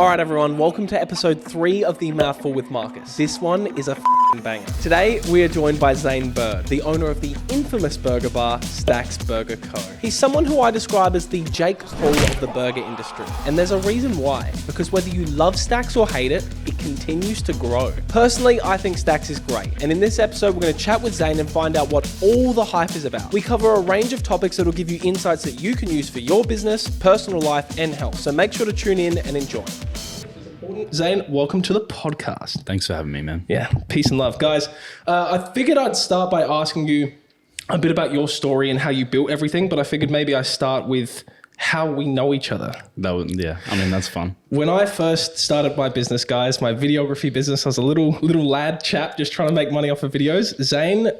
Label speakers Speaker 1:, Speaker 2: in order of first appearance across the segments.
Speaker 1: Alright everyone, welcome to episode 3 of the Mouthful with Marcus. This one is a f***ing banger. Today we are joined by Zaynn Bird, the owner of the infamous burger bar, Stax Burger Co. He's someone who I describe as the Jake Paul of the burger industry. And there's a reason why. Because whether you love Stax or hate it, it continues to grow. Personally, I think Stax is great. And in this episode, we're going to chat with Zaynn and find out what all the hype is about. We cover a range of topics that will give you insights that you can use for your business, personal life, and health. So make sure to tune in and enjoy. Zaynn, welcome to the podcast.
Speaker 2: Thanks for having me, man.
Speaker 1: Yeah, peace and love. Guys, I figured I'd start by asking you a bit about your story and how you built everything, but I figured maybe I start with how we know each other.
Speaker 2: That's fun.
Speaker 1: When I first started my business, guys, my videography business, I was a little lad chap just trying to make money off of videos. Zaynn,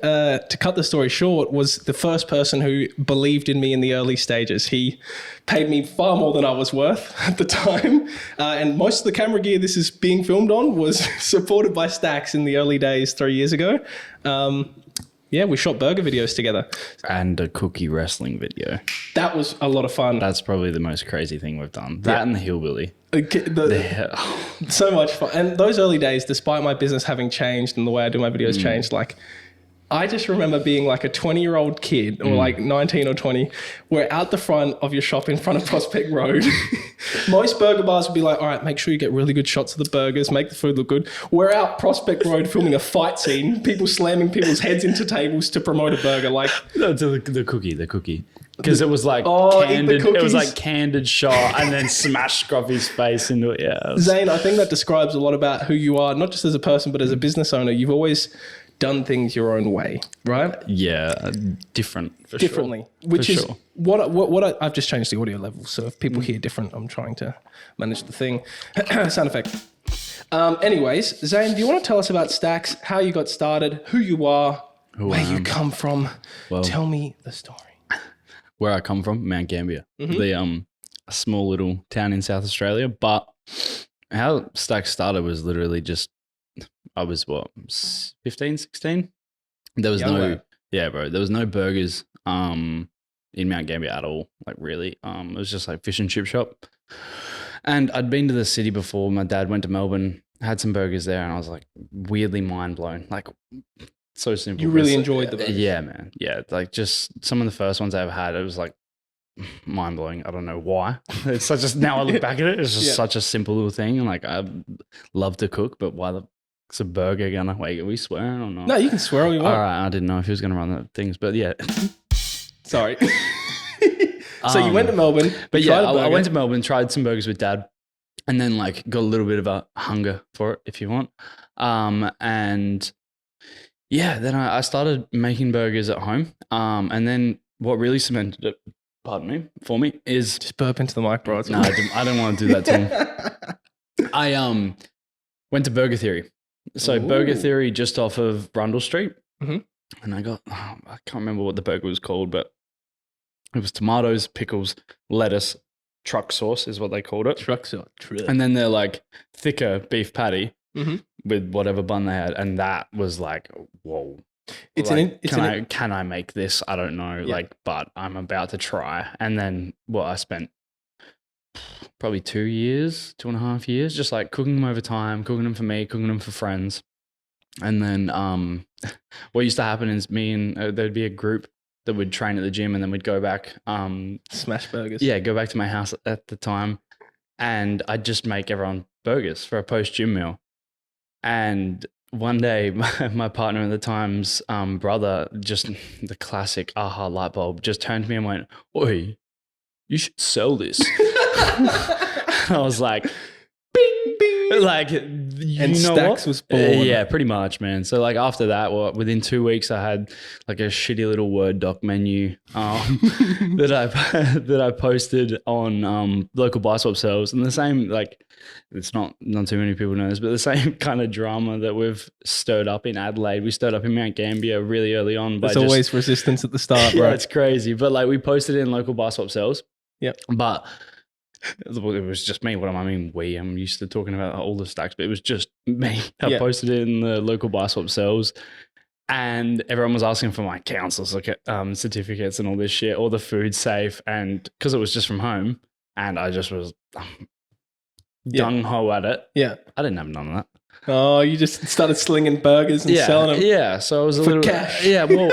Speaker 1: to cut the story short, was the first person who believed in me in the early stages. He paid me far more than I was worth at the time. And most of the camera gear this is being filmed on was supported by Stax in the early days 3 years ago. Yeah, we shot burger videos together.
Speaker 2: And a cookie wrestling video.
Speaker 1: That was a lot of fun.
Speaker 2: That's probably the most crazy thing we've done. That and the hillbilly.
Speaker 1: So much fun. And those early days, despite my business having changed and the way I do my videos changed, like I just remember being like a 20-year-old kid or like 19 or 20. We're out the front of your shop in front of Prospect Road. Most burger bars would be like, all right, make sure you get really good shots of the burgers, make the food look good. We're out Prospect Road filming a fight scene, people slamming people's heads into tables to promote a burger. Like
Speaker 2: the cookie. Because it was like candid. It was like candid shot and then smash Scruffy's face into it. Yeah.
Speaker 1: Zaynn, I think that describes a lot about who you are, not just as a person, but as a business owner. You've always done things your own way, right?
Speaker 2: Yeah, differently.
Speaker 1: Sure. Which is what I've just changed the audio level. So if people hear different, I'm trying to manage the thing. Sound effect. Anyways, Zaynn, do you want to tell us about Stax, how you got started, who you are, where you come from? Well, tell me the story.
Speaker 2: Where I come from, Mount Gambier, a small little town in South Australia. But how Stax started was literally just, I was 15, 16? There was there was no burgers in Mount Gambier at all, like really. It was just like fish and chip shop. And I'd been to the city before. My dad went to Melbourne, had some burgers there, and I was like weirdly mind blown. Like so simple.
Speaker 1: You really enjoyed the burgers?
Speaker 2: Yeah, man. Yeah, like just some of the first ones I ever had, it was like mind blowing. I don't know why. It's such a, now I look back at it, it's just such a simple little thing. And like I love to cook, but why it's a burger gonna wait? Are we swearing or not?
Speaker 1: No, you can swear all you want.
Speaker 2: All right, I didn't know if he was gonna run the things, but yeah.
Speaker 1: Sorry. So you went to Melbourne.
Speaker 2: But yeah, I went to Melbourne, tried some burgers with Dad, and then like got a little bit of a hunger for it, if you want. And yeah, then I started making burgers at home. And then what really cemented it, for me is
Speaker 1: just burp into the mic, bro.
Speaker 2: No, I don't want to do that to him. I went to Burger Theory. So Burger Theory just off of Brundle Street. And I got, I can't remember what the burger was called, but it was tomatoes, pickles, lettuce, truck sauce is what they called it.
Speaker 1: Truck sauce.
Speaker 2: And then they're like thicker beef patty with whatever bun they had. And that was like, whoa. Can I make this? I don't know. Yeah. But I'm about to try. And then I spent probably 2.5 years, just like cooking them over time, cooking them for me, cooking them for friends. And then what used to happen is me and there'd be a group that would train at the gym, and then we'd go back.
Speaker 1: Smash burgers.
Speaker 2: Yeah, go back to my house at the time, and I'd just make everyone burgers for a post-gym meal. And one day, my partner at the time's brother, just the classic aha light bulb, just turned to me and went, "Oi, you should sell this." I was like, bing, bing. Like, and
Speaker 1: Stax was born.
Speaker 2: Yeah, pretty much, man. So like after that, within 2 weeks, I had like a shitty little Word doc menu that I posted on local buy swap sales, and the same, like, it's not too many people know this, but the same kind of drama that we've stirred up in Adelaide, we stirred up in Mount Gambier really early on.
Speaker 1: There's always resistance at the start, right?
Speaker 2: Yeah, it's crazy. But like we posted it in local buy swap sales.
Speaker 1: Yep.
Speaker 2: But it was just me. I'm used to talking about all the stacks, but it was just me. I posted it in the local buy swap sales, and everyone was asking for my council certificates and all this shit, all the food safe, and because it was just from home, and I just was gung ho at it.
Speaker 1: Yeah.
Speaker 2: I didn't have none of that.
Speaker 1: Oh, you just started slinging burgers and selling them.
Speaker 2: Yeah, so I was a
Speaker 1: for
Speaker 2: little
Speaker 1: cash.
Speaker 2: Yeah, well,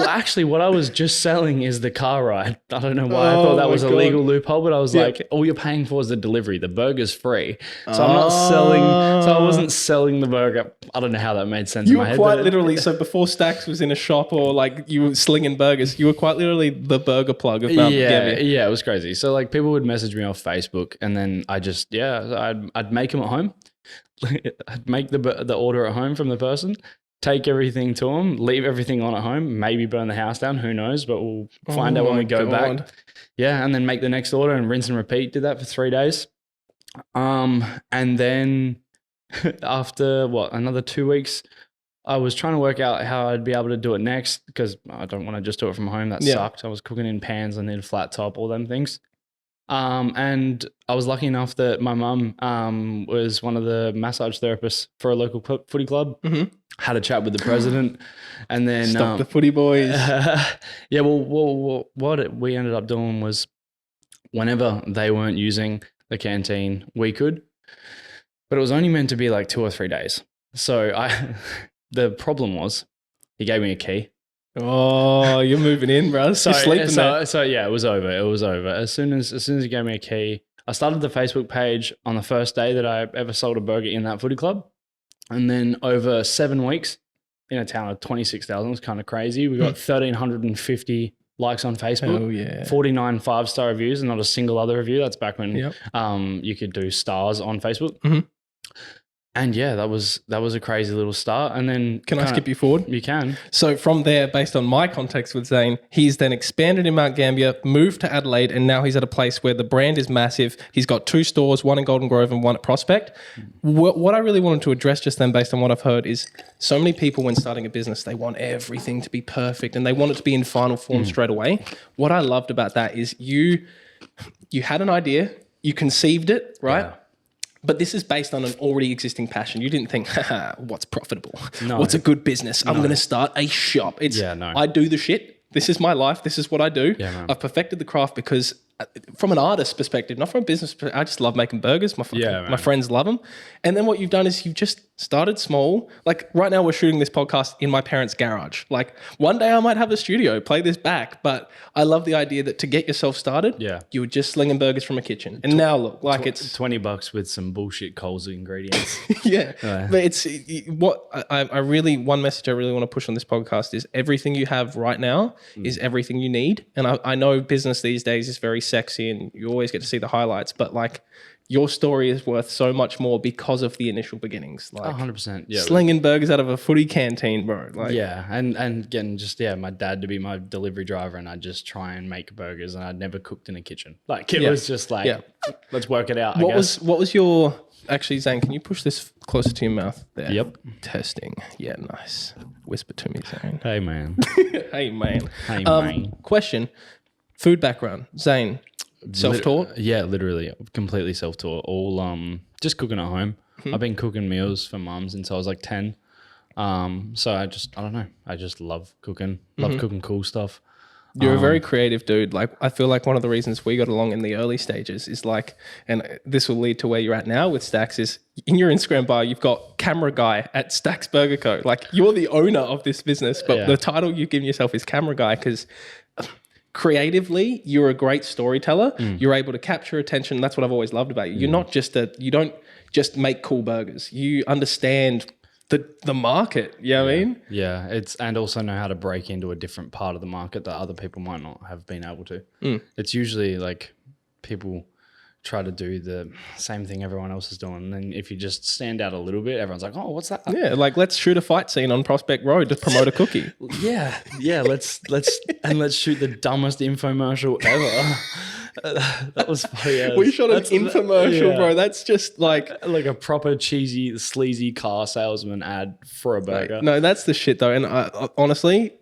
Speaker 2: actually, what I was just selling is the car ride. I don't know why I thought that was a legal loophole, but I was like, all you're paying for is the delivery. The burger's free, so I'm not selling. So I wasn't selling the burger. I don't know how that made sense.
Speaker 1: You
Speaker 2: in my
Speaker 1: were
Speaker 2: head,
Speaker 1: quite literally. So before Stax was in a shop or like you were slinging burgers, you were quite literally the burger plug of Mount Gambier.
Speaker 2: Yeah, it was crazy. So like people would message me off Facebook, and then I'd make them at home. I'd make the order at home from the person, take everything to them, leave everything on at home, maybe burn the house down, who knows, but we'll find out when we go back. Yeah, and then make the next order and rinse and repeat. Did that for 3 days. And then after another 2 weeks, I was trying to work out how I'd be able to do it next because I don't want to just do it from home. That sucked. I was cooking in pans, I needed a flat top, all them things. And I was lucky enough that my mum was one of the massage therapists for a local footy club. Mm-hmm. Had a chat with the president, and then
Speaker 1: stop the footy boys.
Speaker 2: Yeah, well, what we ended up doing was whenever they weren't using the canteen, we could, but it was only meant to be like 2 or 3 days. So the problem was he gave me a key.
Speaker 1: Oh, you're moving in, bro. So sleeping there.
Speaker 2: So yeah, it was over. It was over. As soon as he gave me a key, I started the Facebook page on the first day that I ever sold a burger in that footy club. And then over 7 weeks in a town of 26,000, it was kind of crazy. We got 1,350 likes on Facebook.
Speaker 1: Oh yeah.
Speaker 2: 49 5-star reviews and not a single other review. That's back when you could do stars on Facebook.
Speaker 1: Mm-hmm.
Speaker 2: And yeah, that was a crazy little start. And then
Speaker 1: can I skip you forward?
Speaker 2: You can.
Speaker 1: So from there, based on my context with Zaynn, he's then expanded in Mount Gambier, moved to Adelaide, and now he's at a place where the brand is massive. He's got 2 stores, one in Golden Grove and one at Prospect. What I really wanted to address just then, based on what I've heard, is so many people when starting a business, they want everything to be perfect and they want it to be in final form straight away. What I loved about that is you had an idea, you conceived it, right? Yeah. But this is based on an already existing passion. You didn't think, what's profitable? No. What's a good business? I'm going to start a shop. I do the shit. This is my life. This is what I do. Yeah, I've perfected the craft because from an artist's perspective, not from a business perspective, I just love making burgers. My friends love them. And then what you've done is you've just started small. Like right now we're shooting this podcast in my parents' garage. Like one day I might have a studio, play this back. But I love the idea that to get yourself started, you were just slinging burgers from a kitchen. And now look, like it's
Speaker 2: $20 with some bullshit Coles ingredients.
Speaker 1: But it's what I really, one message I really want to push on this podcast is everything you have right now is everything you need. And I know business these days is very sexy and you always get to see the highlights, but like your story is worth so much more because of the initial beginnings. Like
Speaker 2: 100%. Yeah.
Speaker 1: Slinging burgers out of a footy canteen, bro. Like,
Speaker 2: and getting just my dad to be my delivery driver and I'd just try and make burgers and I'd never cooked in a kitchen. Like it was just like let's work it out. What
Speaker 1: was your actually, Zaynn, can you push this closer to your mouth there?
Speaker 2: Yep.
Speaker 1: Testing. Yeah, nice. Whisper to me, Zaynn.
Speaker 2: Hey man.
Speaker 1: Hey man.
Speaker 2: Hey man.
Speaker 1: Question. Food background. Zaynn. Self-taught?
Speaker 2: Yeah, literally. Completely self-taught. All just cooking at home. I've been cooking meals for mum since I was like 10. So I don't know. I just love cooking. Love cooking cool stuff.
Speaker 1: You're a very creative dude. Like I feel like one of the reasons we got along in the early stages is like, and this will lead to where you're at now with Stax, is in your Instagram bio, you've got camera guy at Stax Burger Co. Like you're the owner of this business, but the title you've given yourself is camera guy because creatively, you're a great storyteller. You're able to capture attention. That's what I've always loved about you. You're not just you don't just make cool burgers. You understand the market. You know what I mean?
Speaker 2: Yeah. And also know how to break into a different part of the market that other people might not have been able to. It's usually like people try to do the same thing everyone else is doing. And then if you just stand out a little bit, everyone's like, oh, what's that?
Speaker 1: Yeah, like let's shoot a fight scene on Prospect Road to promote a cookie.
Speaker 2: Yeah, let's shoot the dumbest infomercial ever. That was funny.
Speaker 1: We shot an infomercial, bro. That's just like
Speaker 2: a proper cheesy, sleazy car salesman ad for a burger.
Speaker 1: No, that's the shit though. And honestly,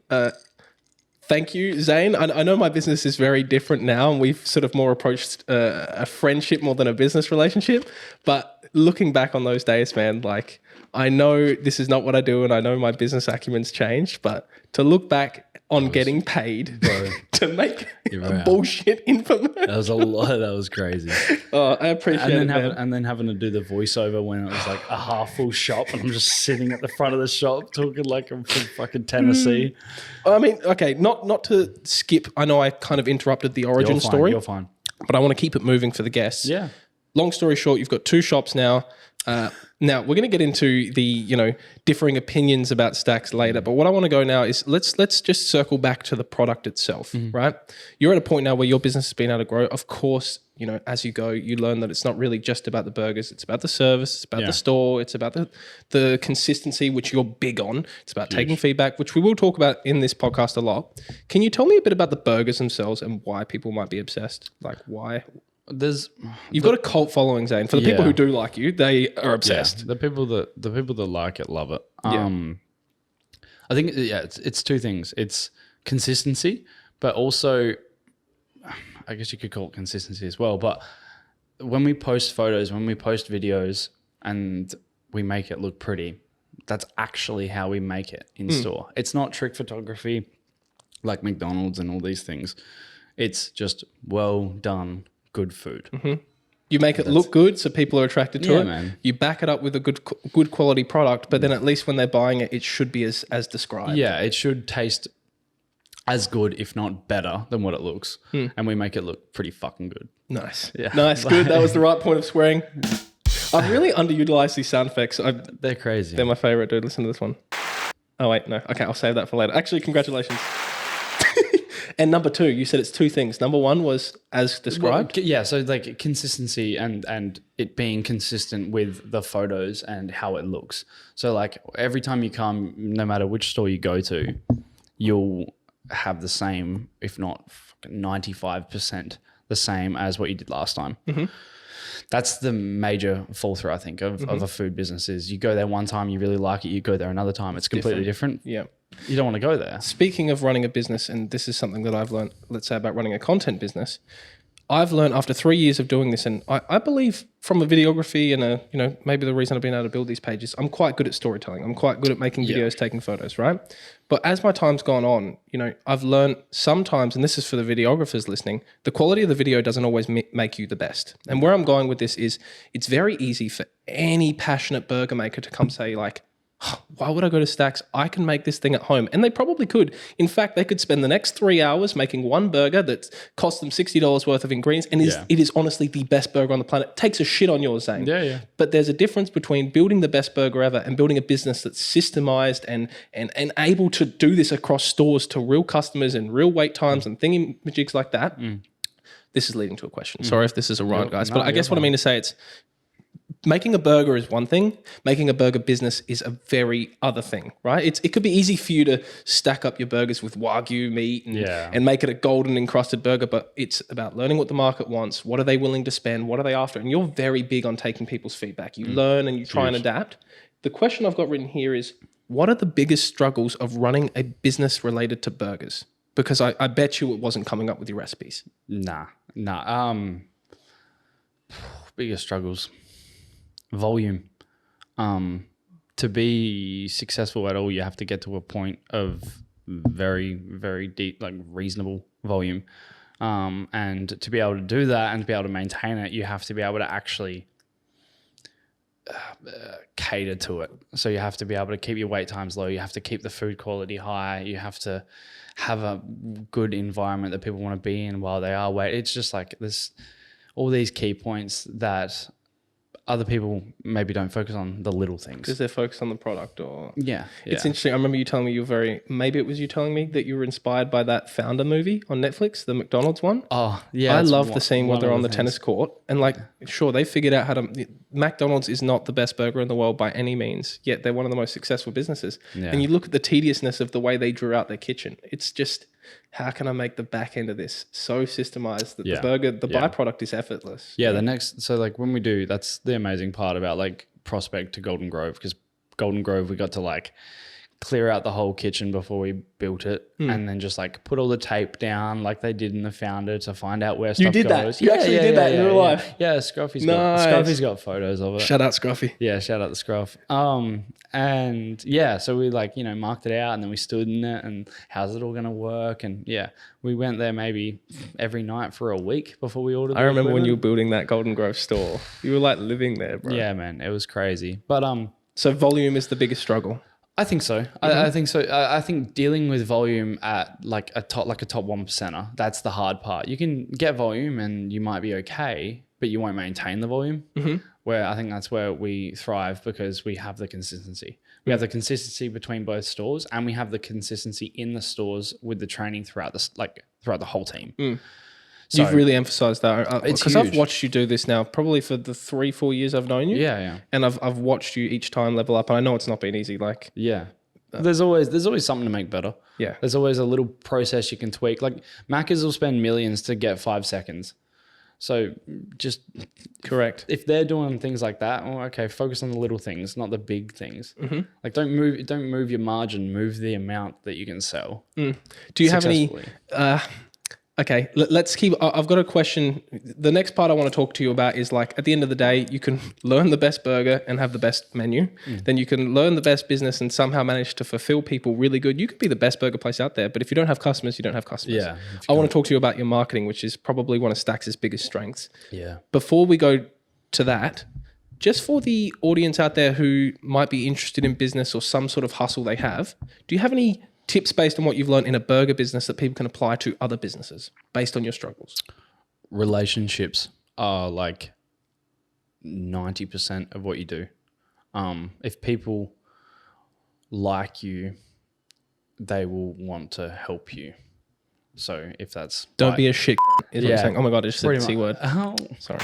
Speaker 1: thank you, Zaynn. I know my business is very different now and we've sort of more approached a friendship more than a business relationship. But looking back on those days, man, like I know this is not what I do and I know my business acumen's changed, but to look back on getting paid
Speaker 2: Bro.
Speaker 1: to make
Speaker 2: You're
Speaker 1: a
Speaker 2: right.
Speaker 1: bullshit infomercial.
Speaker 2: That was a lot. That was crazy.
Speaker 1: Oh, I appreciate it, man.
Speaker 2: And then having to do the voiceover when it was like a half full shop, and I'm just sitting at the front of the shop talking like I'm from fucking Tennessee.
Speaker 1: I mean, okay, not to skip. I know I kind of interrupted the origin story.
Speaker 2: You're fine.
Speaker 1: But I want to keep it moving for the guests.
Speaker 2: Yeah.
Speaker 1: Long story short, you've got 2 shops now. Now we're going to get into the differing opinions about Stax later, but what I want to go now is let's just circle back to the product itself, right? You're at a point now where your business has been able to grow. Of course, as you go, you learn that it's not really just about the burgers. It's about the service. It's about the store. It's about the consistency, which you're big on. It's about taking feedback, which we will talk about in this podcast a lot. Can you tell me a bit about the burgers themselves and why people might be obsessed? Like why? You've got a cult following, Zayn. For the people who do like you, they are obsessed.
Speaker 2: Yeah, the people that like it love it. I think it's 2 things. It's consistency, but also I guess you could call it consistency as well. But when we post photos, when we post videos, and we make it look pretty, that's actually how we make it in store. It's not trick photography like McDonald's and all these things. It's just well done. Good food.
Speaker 1: You make it look good so people are attracted to it.
Speaker 2: Man.
Speaker 1: You back it up with a good quality product, but then at least when they're buying it, it should be as described.
Speaker 2: Yeah, it should taste as good, if not better, than what it looks. And we make it look pretty fucking good.
Speaker 1: Nice.
Speaker 2: Yeah.
Speaker 1: Nice, good. That was the right point of swearing. I've really underutilized these sound effects.
Speaker 2: They're crazy.
Speaker 1: They're my favorite, dude. Listen to this one. Oh, wait, no. Okay, I'll save that for later. Actually, congratulations. And number 2, you said it's 2 things. Number 1 was as described.
Speaker 2: Well, so like consistency and it being consistent with the photos and how it looks. So like every time you come, no matter which store you go to, you'll have the same, if not 95% the same as what you did last time. That's the major fall through, I think, of a food business is you go there one time, you really like it, you go there another time, it's completely different.
Speaker 1: Yeah.
Speaker 2: You don't want to go there.
Speaker 1: Speaking of running a business, and this is something that I've learned, let's say about running a content business, I've learned after 3 years of doing this, and I believe from a videography and maybe the reason I've been able to build these pages, I'm quite good at storytelling. I'm quite good at making videos, taking photos, right? But as my time's gone on, I've learned sometimes, and this is for the videographers listening, the quality of the video doesn't always make you the best. And where I'm going with this is it's very easy for any passionate burger maker to come say like, why would I go to Stax? I can make this thing at home. And they probably could. In fact, they could spend the next 3 hours making one burger that costs them $60 worth of ingredients. And it is honestly the best burger on the planet. Takes a shit on yours, Zayn.
Speaker 2: Yeah. But
Speaker 1: there's a difference between building the best burger ever and building a business that's systemized and able to do this across stores to real customers and real wait times and thingy-majigs like that. This is leading to a question. Sorry if this is a rant, guys. But I guess what I mean to say it's, making a burger is one thing. Making a burger business is a very other thing, right? It could be easy for you to stack up your burgers with Wagyu meat and make it a golden encrusted burger, but it's about learning what the market wants. What are they willing to spend? What are they after? And you're very big on taking people's feedback. You learn and you try and adapt. The question I've got written here is, what are the biggest struggles of running a business related to burgers? Because I bet you it wasn't coming up with your recipes.
Speaker 2: Nah. Biggest struggles. Volume. To be successful at all, you have to get to a point of very, very deep, like reasonable volume. And to be able to do that and to be able to maintain it, you have to be able to actually cater to it. So you have to be able to keep your wait times low. You have to keep the food quality high. You have to have a good environment that people want to be in while they are waiting. It's just like there's all these key points that other people maybe don't focus on, the little things.
Speaker 1: Because they're focused on the product or...
Speaker 2: Yeah.
Speaker 1: It's interesting. I remember you telling me maybe it was you telling me that you were inspired by that Founder movie on Netflix, the McDonald's one.
Speaker 2: Oh, yeah.
Speaker 1: I love the scene where they're on the tennis court and sure, they figured out how to... McDonald's is not the best burger in the world by any means, yet they're one of the most successful businesses. Yeah. And you look at the tediousness of the way they drew out their kitchen. It's just... How can I make the back end of this so systemized that the burger, the byproduct is effortless?
Speaker 2: Yeah, when we do, that's the amazing part about Prospect to Golden Grove, because Golden Grove, we got to clear out the whole kitchen before we built it, and then just like put all the tape down like they did in the Founder to find out where stuff
Speaker 1: did that?
Speaker 2: goes.
Speaker 1: You actually did that in real life?
Speaker 2: Yeah, Scruffy's
Speaker 1: Nice.
Speaker 2: got photos of it.
Speaker 1: Shout out Scruffy.
Speaker 2: Yeah, shout out the Scruff. And yeah, so we like, marked it out and then we stood in it and how's it all going to work? And yeah, we went there maybe every night for a week before we ordered.
Speaker 1: I remember when you were building that Golden Grove store. You were like living there, bro.
Speaker 2: Yeah, man, it was crazy. But
Speaker 1: so volume is the biggest struggle.
Speaker 2: I think so. I think so. I think dealing with volume at like a top 1%er, that's the hard part. You can get volume and you might be okay, but you won't maintain the volume. Where I think that's where we thrive because we have the consistency. We have the consistency between both stores, and we have the consistency in the stores with the training throughout the whole team. So,
Speaker 1: you've really emphasized that because I've
Speaker 2: huge.
Speaker 1: watched you do this now probably for the 3-4 years I've known you.
Speaker 2: Yeah.
Speaker 1: And I've watched you each time level up, and I know it's not been easy. Like,
Speaker 2: yeah, there's always something to make better.
Speaker 1: Yeah,
Speaker 2: there's always a little process you can tweak. Like Maccas will spend millions to get 5 seconds. So just
Speaker 1: correct.
Speaker 2: If they're doing things like that, well, okay, focus on the little things, not the big things. Like don't move your margin, move the amount that you can sell.
Speaker 1: Do you have any? Okay, let's keep. I've got a question. The next part I want to talk to you about is like at the end of the day, you can learn the best burger and have the best menu. Then you can learn the best business and somehow manage to fulfill people really good. You could be the best burger place out there, but if you don't have customers, you don't have customers.
Speaker 2: Yeah,
Speaker 1: I want to talk to you about your marketing, which is probably one of Stax's biggest strengths.
Speaker 2: Yeah.
Speaker 1: Before we go to that, just for the audience out there who might be interested in business or some sort of hustle they have, do you have any tips based on what you've learned in a burger business that people can apply to other businesses based on your struggles?
Speaker 2: Relationships are like 90% of what you do. If people like you, they will want to help you. So if that's...
Speaker 1: Don't be a shit is what you're saying. Oh my God, I just said the C word.
Speaker 2: Oh.
Speaker 1: Sorry.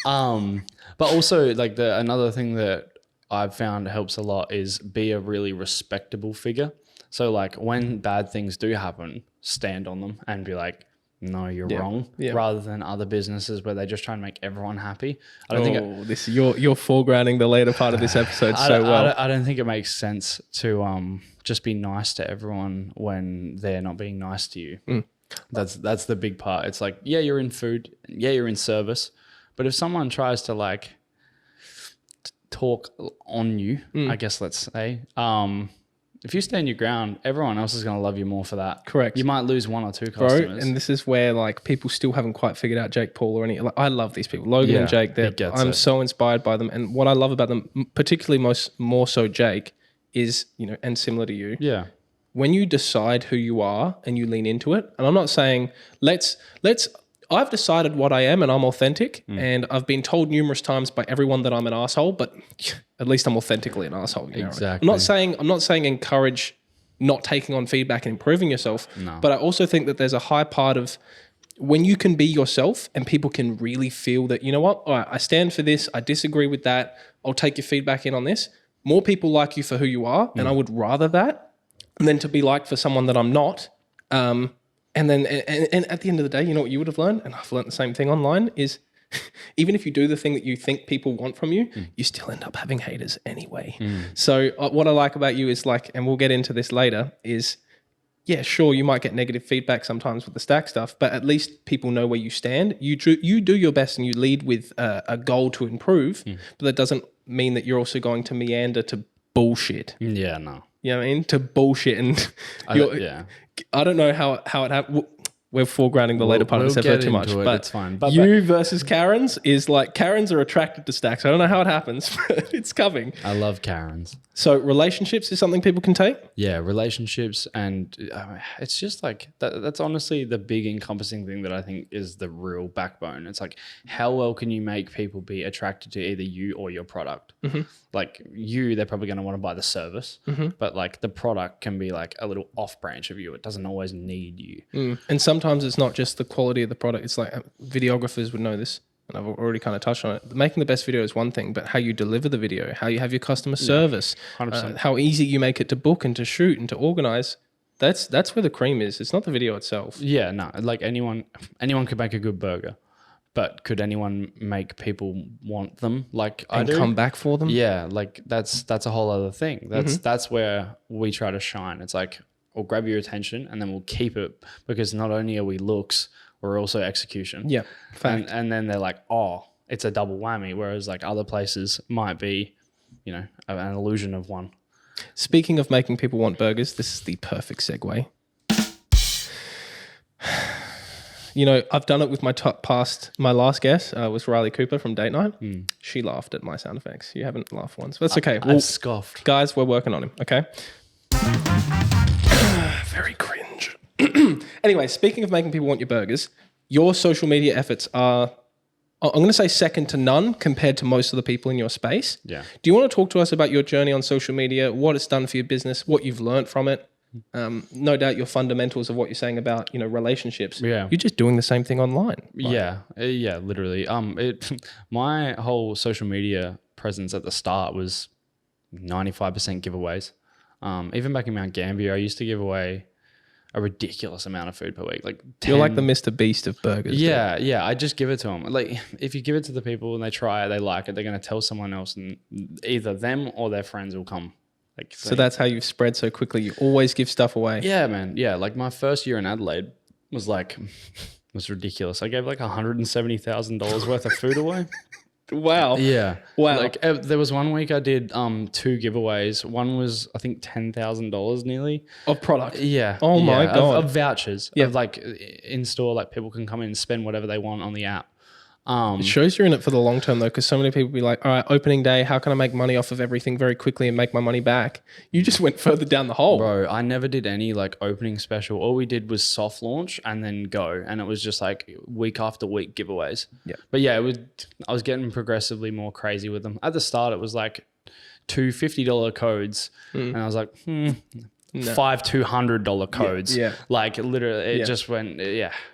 Speaker 2: But also like another thing that I've found helps a lot is be a really respectable figure. So like when bad things do happen, stand on them and be like, no, you're wrong. Yeah. Rather than other businesses where they just try and make everyone happy. I don't think
Speaker 1: you're foregrounding the later part of this episode so well.
Speaker 2: I don't think it makes sense to just be nice to everyone when they're not being nice to you. That's the big part. It's like, yeah, you're in food, yeah, you're in service, but if someone tries to like talk on you, I guess let's say, if you stand your ground, everyone else is going to love you more for that.
Speaker 1: Correct.
Speaker 2: You might lose 1 or 2 customers.
Speaker 1: Bro, and this is where like people still haven't quite figured out Jake Paul or any. Like, I love these people, Logan and Jake. I'm so inspired by them, and what I love about them, particularly more so Jake, is and similar to you.
Speaker 2: Yeah.
Speaker 1: When you decide who you are and you lean into it, and I'm not saying I've decided what I am and I'm authentic, and I've been told numerous times by everyone that I'm an asshole, but at least I'm authentically an asshole.
Speaker 2: Exactly.
Speaker 1: I'm not saying encourage not taking on feedback and improving yourself, but I also think that there's a high part of when you can be yourself and people can really feel that, you know what, all right, I stand for this, I disagree with that, I'll take your feedback in on this. More people like you for who you are, and I would rather that than to be liked for someone that I'm not. And then at the end of the day, you know what you would have learned? And I've learned the same thing online is even if you do the thing that you think people want from you, you still end up having haters anyway. So what I like about you is like, and we'll get into this later, is yeah, sure, you might get negative feedback sometimes with the Stack stuff, but at least people know where you stand. You do your best and you lead with a goal to improve, but that doesn't mean that you're also going to meander to bullshit.
Speaker 2: Yeah, no.
Speaker 1: You know what I mean? To bullshit and I don't know how it happened. We're foregrounding the later part of this episode too much, but it's fine. But you versus Karens is like Karens are attracted to Stacks. I don't know how it happens, but it's coming.
Speaker 2: I love Karens.
Speaker 1: So relationships is something people can take?
Speaker 2: Yeah, relationships, and it's just like that's honestly the big encompassing thing that I think is the real backbone. It's like how well can you make people be attracted to either you or your product? Like they're probably going to want to buy the service, but like the product can be like a little off branch of you. It doesn't always need you.
Speaker 1: And sometimes it's not just the quality of the product. It's like videographers would know this, and I've already kind of touched on it. Making the best video is one thing, but how you deliver the video, how you have your customer service, 100%. How easy you make it to book and to shoot and to organize, that's where the cream is. It's not the video itself.
Speaker 2: Yeah, no, like anyone could make a good burger, but could anyone make people want them like I
Speaker 1: And
Speaker 2: do?
Speaker 1: come back for them.
Speaker 2: Yeah, like that's a whole other thing. That's where we try to shine. It's like we'll grab your attention and then we'll keep it, because not only are we looks, we're also execution.
Speaker 1: Yeah, fact.
Speaker 2: And then they're like, oh, it's a double whammy. Whereas like other places might be, an illusion of one.
Speaker 1: Speaking of making people want burgers, this is the perfect segue. I've done it with my last guest was Riley Cooper from Date Night. She laughed at my sound effects. You haven't laughed once. But that's okay.
Speaker 2: I've scoffed.
Speaker 1: Guys, we're working on him, okay? Very cringe. Anyway, speaking of making people want your burgers, your social media efforts are, I'm going to say, second to none compared to most of the people in your space.
Speaker 2: Yeah.
Speaker 1: Do you want to talk to us about your journey on social media, what it's done for your business, what you've learned from it? No doubt your fundamentals of what you're saying about, relationships.
Speaker 2: Yeah.
Speaker 1: You're just doing the same thing online.
Speaker 2: Yeah, literally. My whole social media presence at the start was 95% giveaways. Even back in Mount Gambier, I used to give away a ridiculous amount of food per week. Like 10,
Speaker 1: you're like the Mr. Beast of burgers.
Speaker 2: Yeah. I just give it to them. Like if you give it to the people and they try it, they like it, they're going to tell someone else, and either them or their friends will come.
Speaker 1: So that's how you've spread so quickly. You always give stuff away.
Speaker 2: Yeah, man. Yeah, like my first year in Adelaide was ridiculous. I gave like $170,000 worth of food away.
Speaker 1: Wow.
Speaker 2: Yeah.
Speaker 1: Wow.
Speaker 2: Like there was one week I did 2 giveaways. One was I think $10,000 nearly
Speaker 1: of product.
Speaker 2: Yeah.
Speaker 1: Oh my God.
Speaker 2: Of vouchers.
Speaker 1: Yeah.
Speaker 2: Of like in store, like people can come in and spend whatever they want on the app.
Speaker 1: It shows you're in it for the long term though, because so many people be like, all right, opening day, how can I make money off of everything very quickly and make my money back? You just went further down the hole.
Speaker 2: Bro, I never did any like opening special. All we did was soft launch and then go. And it was just like week after week giveaways.
Speaker 1: Yeah.
Speaker 2: But yeah, I was getting progressively more crazy with them. At the start, it was like 2 $50 codes. And I was like, No. 5 $200 codes.
Speaker 1: Yeah.
Speaker 2: Like literally it just went,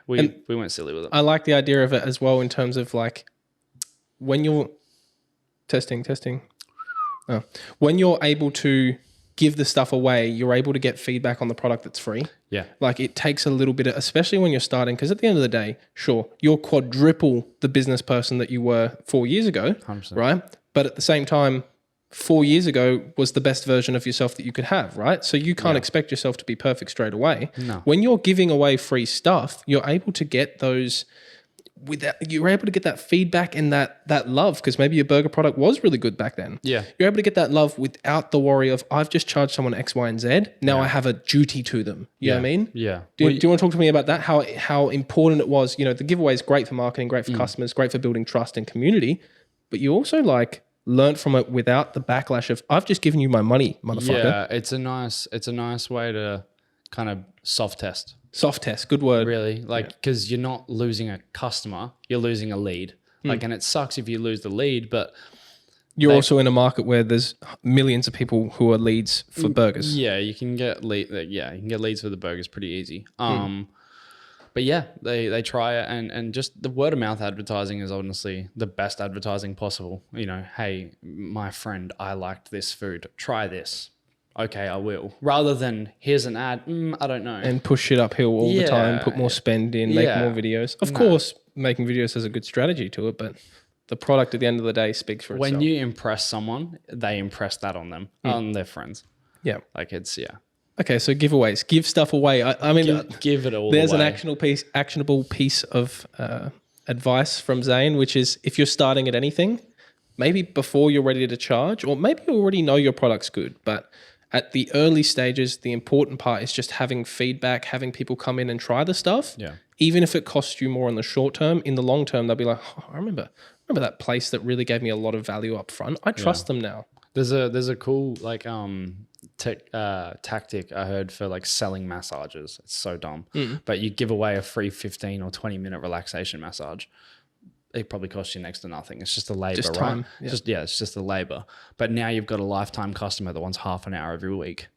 Speaker 2: we went silly with it.
Speaker 1: I like the idea of it as well in terms of like when you're testing. Oh. When you're able to give the stuff away, you're able to get feedback on the product that's free.
Speaker 2: Yeah.
Speaker 1: Like it takes a little bit of, especially when you're starting, because at the end of the day, sure, you're quadruple the business person that you were 4 years ago,
Speaker 2: 100%.
Speaker 1: right? But at the same time, 4 years ago was the best version of yourself that you could have, right? So you can't expect yourself to be perfect straight away.
Speaker 2: No.
Speaker 1: When you're giving away free stuff, you're able to get those you're able to get that feedback and that love, because maybe your burger product was really good back then.
Speaker 2: Yeah.
Speaker 1: You're able to get that love without the worry of, I've just charged someone X, Y, and Z. Now I have a duty to them. You know what I mean?
Speaker 2: Yeah.
Speaker 1: Do you want to talk to me about that? How important it was? The giveaway is great for marketing, great for customers, great for building trust and community, but you also learned from it without the backlash of, I've just given you my money, motherfucker.
Speaker 2: Yeah, it's a nice way to kind of soft test.
Speaker 1: Soft test, good word.
Speaker 2: Really, because you're not losing a customer, you're losing a lead. And it sucks if you lose the lead, but
Speaker 1: you're also in a market where there's millions of people who are leads for burgers.
Speaker 2: Yeah, you can get leads for the burgers pretty easy. But yeah, they try it, and just the word of mouth advertising is honestly the best advertising possible. Hey, my friend, I liked this food. Try this. Okay, I will. Rather than here's an ad, I don't know.
Speaker 1: And push it uphill all the time, put more spend in, make more videos. Of course, making videos has a good strategy to it, but the product at the end of the day speaks for itself.
Speaker 2: When you impress someone, they impress that on them, on their friends.
Speaker 1: Yeah. Okay, so giveaways. Give stuff away. I mean,
Speaker 2: give it all
Speaker 1: there's
Speaker 2: away.
Speaker 1: an actionable piece of advice from Zaynn, which is if you're starting at anything, maybe before you're ready to charge, or maybe you already know your product's good, but at the early stages, the important part is just having feedback, having people come in and try the stuff.
Speaker 2: Yeah.
Speaker 1: Even if it costs you more in the short term, in the long term, they'll be like, oh, I remember that place that really gave me a lot of value up front. I trust them now.
Speaker 2: There's a cool tactic I heard for selling massages. It's so dumb, but you give away a free 15 or 20 minute relaxation massage. It probably costs you next to nothing. It's just a labor,
Speaker 1: Just time,
Speaker 2: right?
Speaker 1: yeah.
Speaker 2: It's just a labor. But now you've got a lifetime customer that wants half an hour every week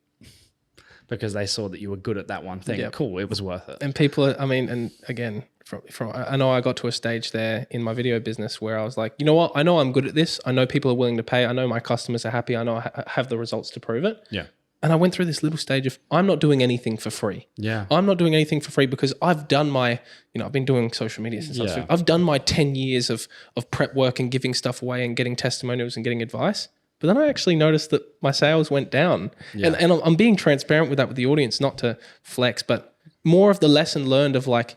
Speaker 2: because they saw that you were good at that one thing.
Speaker 1: Yep.
Speaker 2: Cool, it was worth it.
Speaker 1: And people, and again, from I know I got to a stage there in my video business where I was like, you know what? I know I'm good at this. I know people are willing to pay. I know my customers are happy. I know I have the results to prove it.
Speaker 2: Yeah.
Speaker 1: And I went through this little stage of I'm not doing anything for free.
Speaker 2: Yeah.
Speaker 1: I'm not doing anything for free because I've done my, I've been doing social media since I was 15. I've done my 10 years of prep work and giving stuff away and getting testimonials and getting advice. But then I actually noticed that my sales went down. Yeah. And I'm being transparent with that with the audience, not to flex, but more of the lesson learned of like,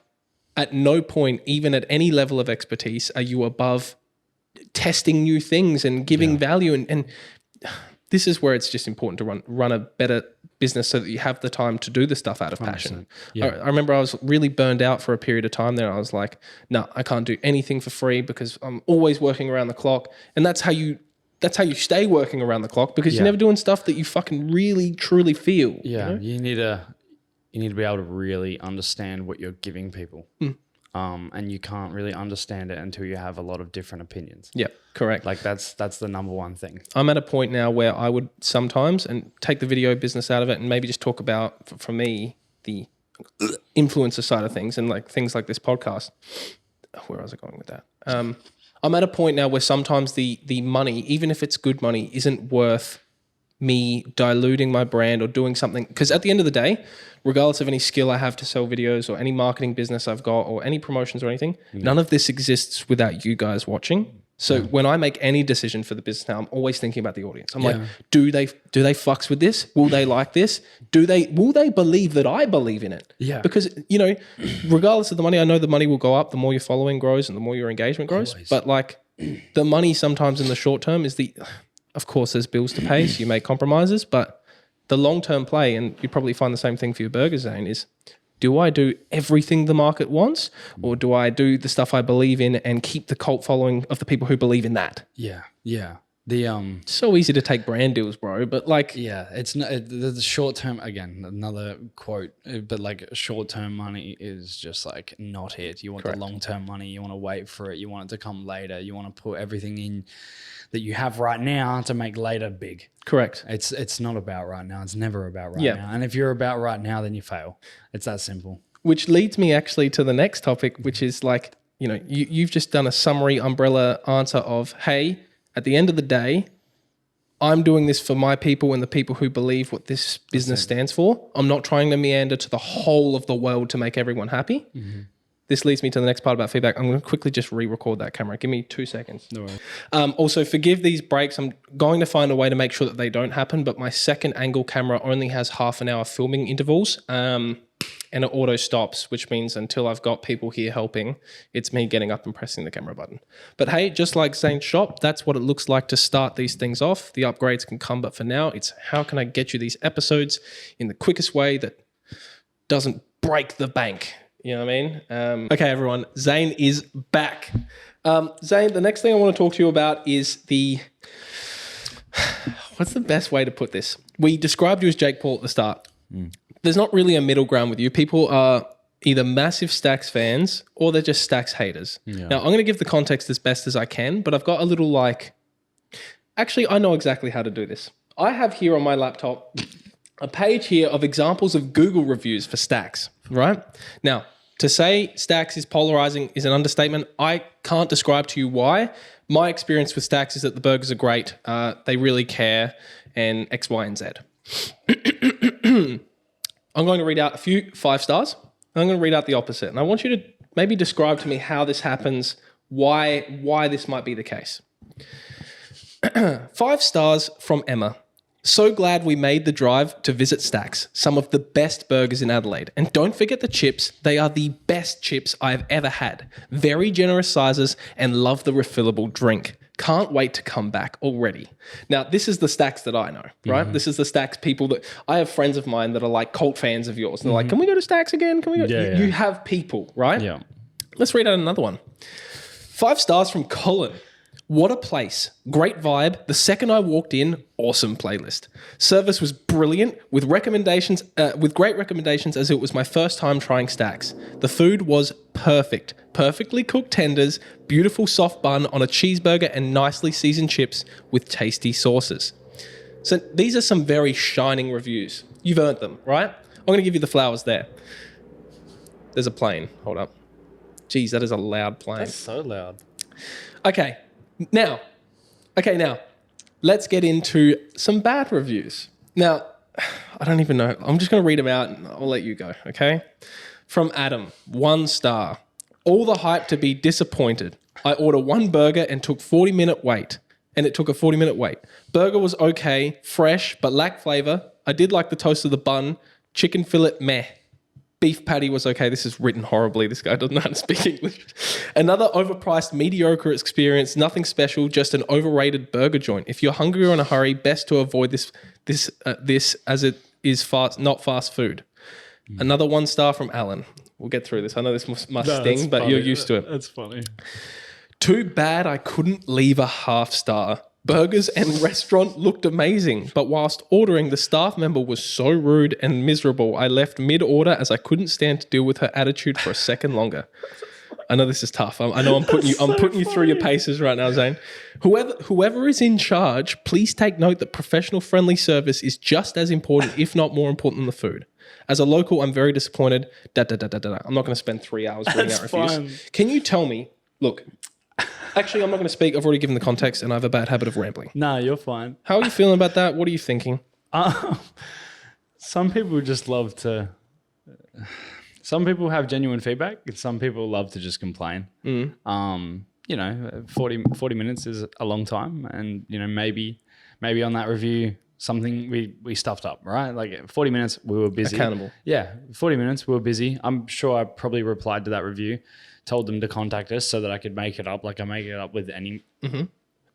Speaker 1: at no point, even at any level of expertise, are you above testing new things and giving value. And this is where it's just important to run a better business so that you have the time to do the stuff out of passion. Yeah. I remember I was really burned out for a period of time there. I was like, no, I can't do anything for free because I'm always working around the clock. And that's how you stay working around the clock, because you're never doing stuff that you fucking really, truly feel.
Speaker 2: Yeah. You need to be able to really understand what you're giving people. And you can't really understand it until you have a lot of different opinions. Yeah, correct. Like that's the number one thing. I'm at a point now where I would sometimes, and take the video business out of it and maybe just talk about, for me, the influencer side of things and like things like this podcast. Where was I going with that? I'm at a point now where sometimes the money, even if it's good money, isn't worth me diluting my brand or doing something. Because at the end of the day, regardless of any skill I have to sell videos or any marketing business I've got or any promotions or anything, none of this exists without you guys watching. So when I make any decision for the business now, I'm always thinking about the audience. I'm like, do they fucks with this? Will they like this? Will they believe that I believe in it? Yeah. Because, regardless of the money, I know the money will go up the more your following grows and the more your engagement grows. Always. But like the money sometimes in the short term is of course there's bills to pay, so you make compromises, but the long-term play, and you probably find the same thing for your burgers, Zaynn, is do I do everything the market wants, or do I do the stuff I believe in and keep the cult following of the people who believe in that? Yeah, yeah. So easy to take brand deals, bro, but like... Yeah, it's not, the short-term, again, another quote, but like short-term money is just like not it. You want the long-term money, you want to wait for it, you want it to come later, you want to put everything in that you have right now to make later big. Correct. It's not about right now. It's never about right now. And if you're about right now, then you fail. It's that simple. Which leads me actually to the next topic, which is like, you've just done a summary umbrella answer of, hey, at the end of the day, I'm doing this for my people and the people who believe what this business stands for. I'm not trying to meander to the whole of the world to make everyone happy. Mm-hmm. This leads me to the next part about feedback. I'm going to quickly just re-record that camera. Give me 2 seconds. No worries. Also, forgive these breaks. I'm going to find a way to make sure that they don't happen, but my second angle camera only has half an hour filming intervals, and it auto stops, which means until I've got people here helping, it's me getting up and pressing the camera button. But hey, just like Zaynn's shop, that's what it looks like to start these things off. The upgrades can come, but for now, it's how can I get you these episodes in the quickest way that doesn't break the bank? You know what I mean? Okay, everyone, Zaynn is back. Zaynn, the next thing I want to talk to you about is what's the best way to put this? We described you as Jake Paul at the start. There's not really a middle ground with you. People are either massive Stax fans or they're just Stax haters. Yeah. Now, I'm going to give the context as best as I can, but I've got a little actually, I know exactly how to do this. I have here on my laptop a page here of examples of Google reviews for Stax, right? Now, to say Stax is polarizing is an understatement. I can't describe to you why. My experience with Stax is that the burgers are great. They really care, and X, Y, and Z. I'm going to read out a few 5 stars. I'm going to read out the opposite. And I want you to maybe describe to me how this happens, why this might be the case. 5 stars from Emma. So glad we made the drive to visit Stax, some of the best burgers in Adelaide. And don't forget the chips. They are the best chips I've ever had. Very generous sizes and love the refillable drink. Can't wait to come back already. Now, this is the Stax that I know, right? Mm-hmm. This is the Stax people that... I have friends of mine that are like cult fans of yours. And they're like, can we go to Stax again? Can we go? Yeah, you have people, right? Yeah. Let's read out another one. 5 stars from Colin. What a place. Great vibe. The second I walked in, awesome playlist. Service was brilliant with recommendations, with great recommendations as it was my first time trying Stax. The food was perfect. Perfectly cooked tenders, beautiful soft bun on a cheeseburger and nicely seasoned chips with tasty sauces. So these are some very shining reviews. You've earned them, right? I'm going to give you the flowers there. There's a plane. Hold up. Geez, that is a loud plane. That's so loud.
Speaker 1: Okay. Now, let's get into some bad reviews. Now, I don't even know. I'm just going to read them out and I'll let you go, okay? From Adam, 1 star. All the hype to be disappointed. I ordered 1 burger and took 40-minute wait. And it took a 40-minute wait. Burger was okay, fresh, but lacked flavor. I did like the toast of the bun. Chicken fillet, meh. Beef patty was okay. This is written horribly. This guy doesn't know how to speak English. Another overpriced, mediocre experience. Nothing special, just an overrated burger joint. If you're hungry or in a hurry, best to avoid this as it is not fast food. Another 1 star from Alan. We'll get through this. I know this must sting, but you're used to it.
Speaker 2: That's funny.
Speaker 1: Too bad I couldn't leave a half star. Burgers and restaurant looked amazing, but whilst ordering, the staff member was so rude and miserable, I left mid-order as I couldn't stand to deal with her attitude for a second longer. I know this is tough. I know I'm putting you through your paces right now, Zayn. Whoever is in charge, please take note that professional friendly service is just as important, if not more important than the food. As a local, I'm very disappointed. I'm not going to spend 3 hours reading out reviews.
Speaker 2: Fine.
Speaker 1: Can you tell me, look, actually, I'm not going to speak. I've already given the context and I have a bad habit of rambling.
Speaker 2: No, you're fine.
Speaker 1: How are you feeling about that? What are you thinking?
Speaker 2: Some people just love to... Some people have genuine feedback and some people love to just complain. You know, 40 minutes is a long time and, you know, maybe on that review, something we stuffed up, right? Like 40 minutes, we were busy.
Speaker 1: Accountable.
Speaker 2: Yeah, 40 minutes, we were busy. I'm sure I probably replied to that review, told them to contact us so that I could make it up like I make it up with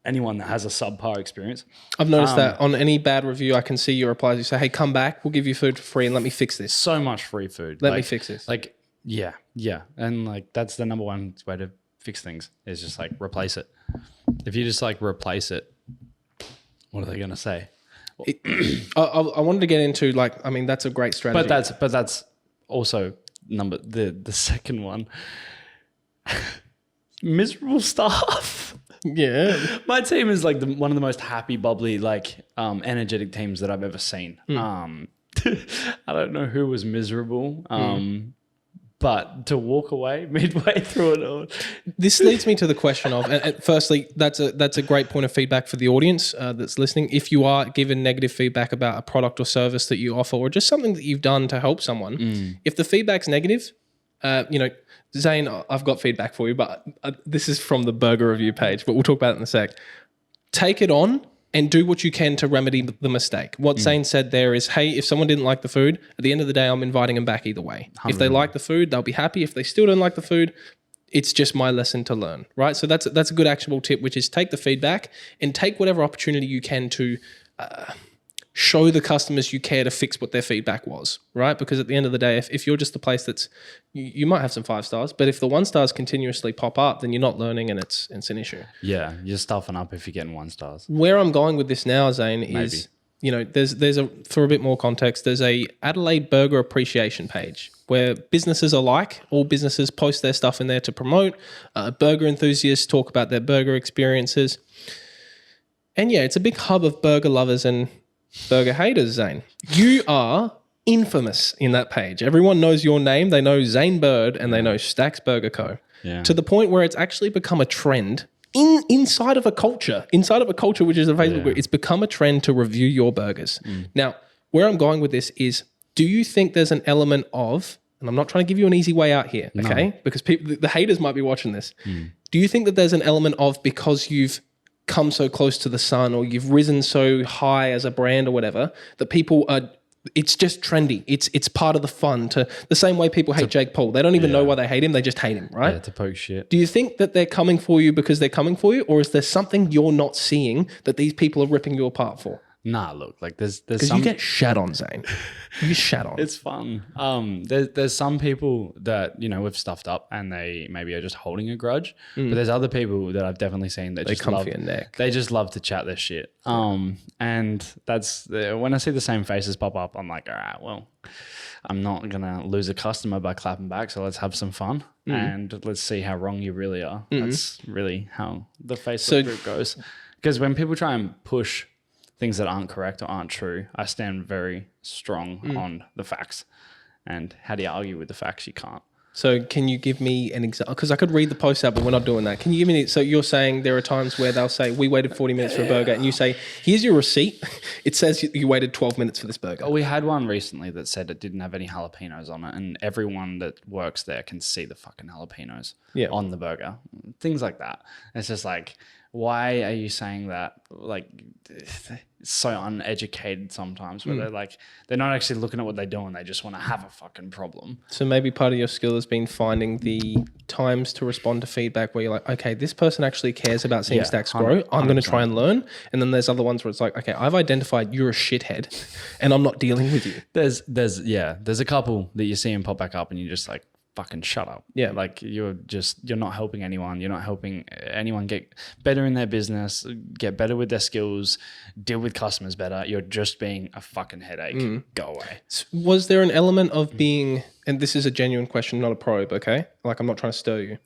Speaker 2: anyone that has a subpar experience.
Speaker 1: I've noticed that on any bad review, I can see your replies. You say, hey, come back. We'll give you food for free and let me fix this.
Speaker 2: So much free food.
Speaker 1: Let me fix this.
Speaker 2: Like, yeah. And like, that's the number one way to fix things is just like replace it. If you just like replace it, what are they going to say?
Speaker 1: I wanted to get into like, I mean, that's a great strategy.
Speaker 2: But that's also the second one. Miserable staff.
Speaker 1: Yeah.
Speaker 2: My team is like one of the most happy, bubbly, like energetic teams that I've ever seen. I don't know who was miserable, but to walk away midway through it all.
Speaker 1: This leads me to the question of, and firstly, that's a great point of feedback for the audience that's listening. If you are given negative feedback about a product or service that you offer or just something that you've done to help someone, if the feedback's negative, you know, Zayn, I've got feedback for you, but this is from the burger review page, but we'll talk about it in a sec. Take it on and do what you can to remedy the mistake. What Zayn said there is, hey, if someone didn't like the food, at the end of the day, I'm inviting them back either way. 100%. If they like the food, they'll be happy. If they still don't like the food, it's just my lesson to learn, right? So that's a good actionable tip, which is take the feedback and take whatever opportunity you can to show the customers you care to fix what their feedback was, right? Because at the end of the day, if you're just the place that's, you might have some 5 stars, but if the 1 stars continuously pop up, then you're not learning and it's an issue.
Speaker 2: Yeah, you're stuffing up if you're getting 1 stars.
Speaker 1: Where I'm going with this now, Zayn, is, you know, for a bit more context, there's a Adelaide burger appreciation page where businesses alike, all businesses post their stuff in there to promote. Burger enthusiasts talk about their burger experiences. And yeah, it's a big hub of burger lovers and burger haters, Zayn. You are infamous in that page. Everyone knows your name. They know Zaynn Bird and they know Stax Burger Co. Yeah. To the point where it's actually become a trend inside of a culture, which is a Facebook group. It's become a trend to review your burgers. Now, where I'm going with this is, do you think there's an element of, and I'm not trying to give you an easy way out here, okay? Because the haters might be watching this. Do you think that there's an element of, because you've come so close to the sun or you've risen so high as a brand or whatever, that people are, it's just trendy. It's part of the fun, to the same way people hate Jake Paul. They don't even know why they hate him. They just hate him, right?
Speaker 2: Yeah, to poke shit.
Speaker 1: Do you think that they're coming for you because they're coming for you, or is there something you're not seeing that these people are ripping you apart for?
Speaker 2: Nah, look, like there's
Speaker 1: because you get shat on, Zayn. You get shat on.
Speaker 2: It's fun. There's some people that, you know, we've stuffed up and they maybe are just holding a grudge, but there's other people that I've definitely seen that just
Speaker 1: come for your neck.
Speaker 2: They just love to chat their shit. And that's when I see the same faces pop up, I'm like, all right, well, I'm not gonna lose a customer by clapping back, so let's have some fun and let's see how wrong you really are. That's really how the Facebook group goes. Because when people try and push things that aren't correct or aren't true, I stand very strong on the facts. And how do you argue with the facts? You can't.
Speaker 1: So can you give me an example? Because I could read the post out, but we're not doing that. Can you give me? So you're saying there are times where they'll say, we waited 40 minutes for a burger, and you say, here's your receipt. It says you waited 12 minutes for this burger.
Speaker 2: We had one recently that said it didn't have any jalapenos on it, and everyone that works there can see the fucking jalapenos on the burger. Things like that. It's just like, why are you saying that? Like, it's so uneducated sometimes where they're not actually looking at what they're doing. They just want to have a fucking problem.
Speaker 1: So maybe part of your skill has been finding the times to respond to feedback where you're like, okay, this person actually cares about seeing Stax grow. I'm going to try and learn. And then there's other ones where it's like, okay, I've identified you're a shithead and I'm not dealing with you.
Speaker 2: There's a couple that you see them pop back up and you're just like, fucking shut up.
Speaker 1: Yeah.
Speaker 2: Like you're not helping anyone. You're not helping anyone get better in their business, get better with their skills, deal with customers better. You're just being a fucking headache. Go away.
Speaker 1: Was there an element of being, and this is a genuine question, not a probe, okay? Like I'm not trying to stir you.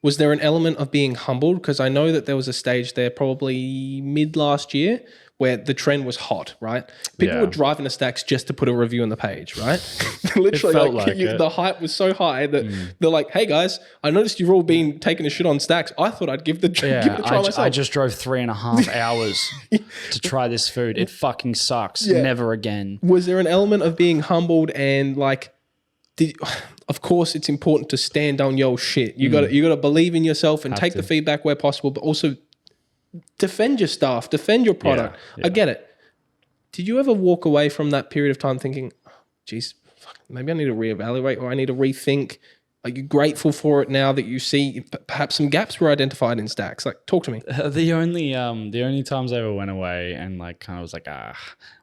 Speaker 1: Was there an element of being humbled? Because I know that there was a stage there probably mid last year where the trend was hot, right? People were driving to Stax just to put a review on the page, right? Literally, the hype was so high that they're like, hey guys, I noticed you've all been taking a shit on Stax. I thought I'd give it a try myself.
Speaker 2: I just drove 3.5 hours to try this food. It fucking sucks. Yeah. Never again.
Speaker 1: Was there an element of being humbled and like, of course, it's important to stand on your shit. You got to believe in yourself and take the feedback where possible, but also defend your staff, defend your product. Yeah. I get it. Did you ever walk away from that period of time thinking, oh, geez, maybe I need to reevaluate or I need to rethink? Are you grateful for it now that you see perhaps some gaps were identified in Stax? Like, talk to me.
Speaker 2: The only times I ever went away and like kind of was like,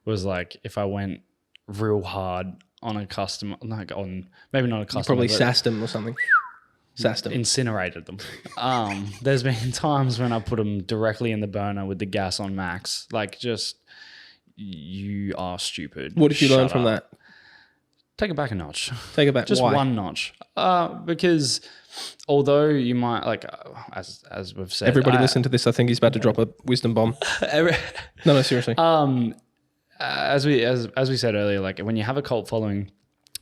Speaker 2: was like if I went real hard on a customer, like on maybe not a customer.
Speaker 1: You probably sassed them or something. Sassed them.
Speaker 2: Incinerated them. There's been times when I put them directly in the burner with the gas on max. Like just, you are stupid.
Speaker 1: What did you learn from that?
Speaker 2: Take it back a notch.
Speaker 1: Take it back.
Speaker 2: Just
Speaker 1: Why?
Speaker 2: one notch. Because although you might like, as we've said,
Speaker 1: everybody listen to this. I think he's about to drop a wisdom bomb. No, seriously.
Speaker 2: As we said earlier, like when you have a cult following,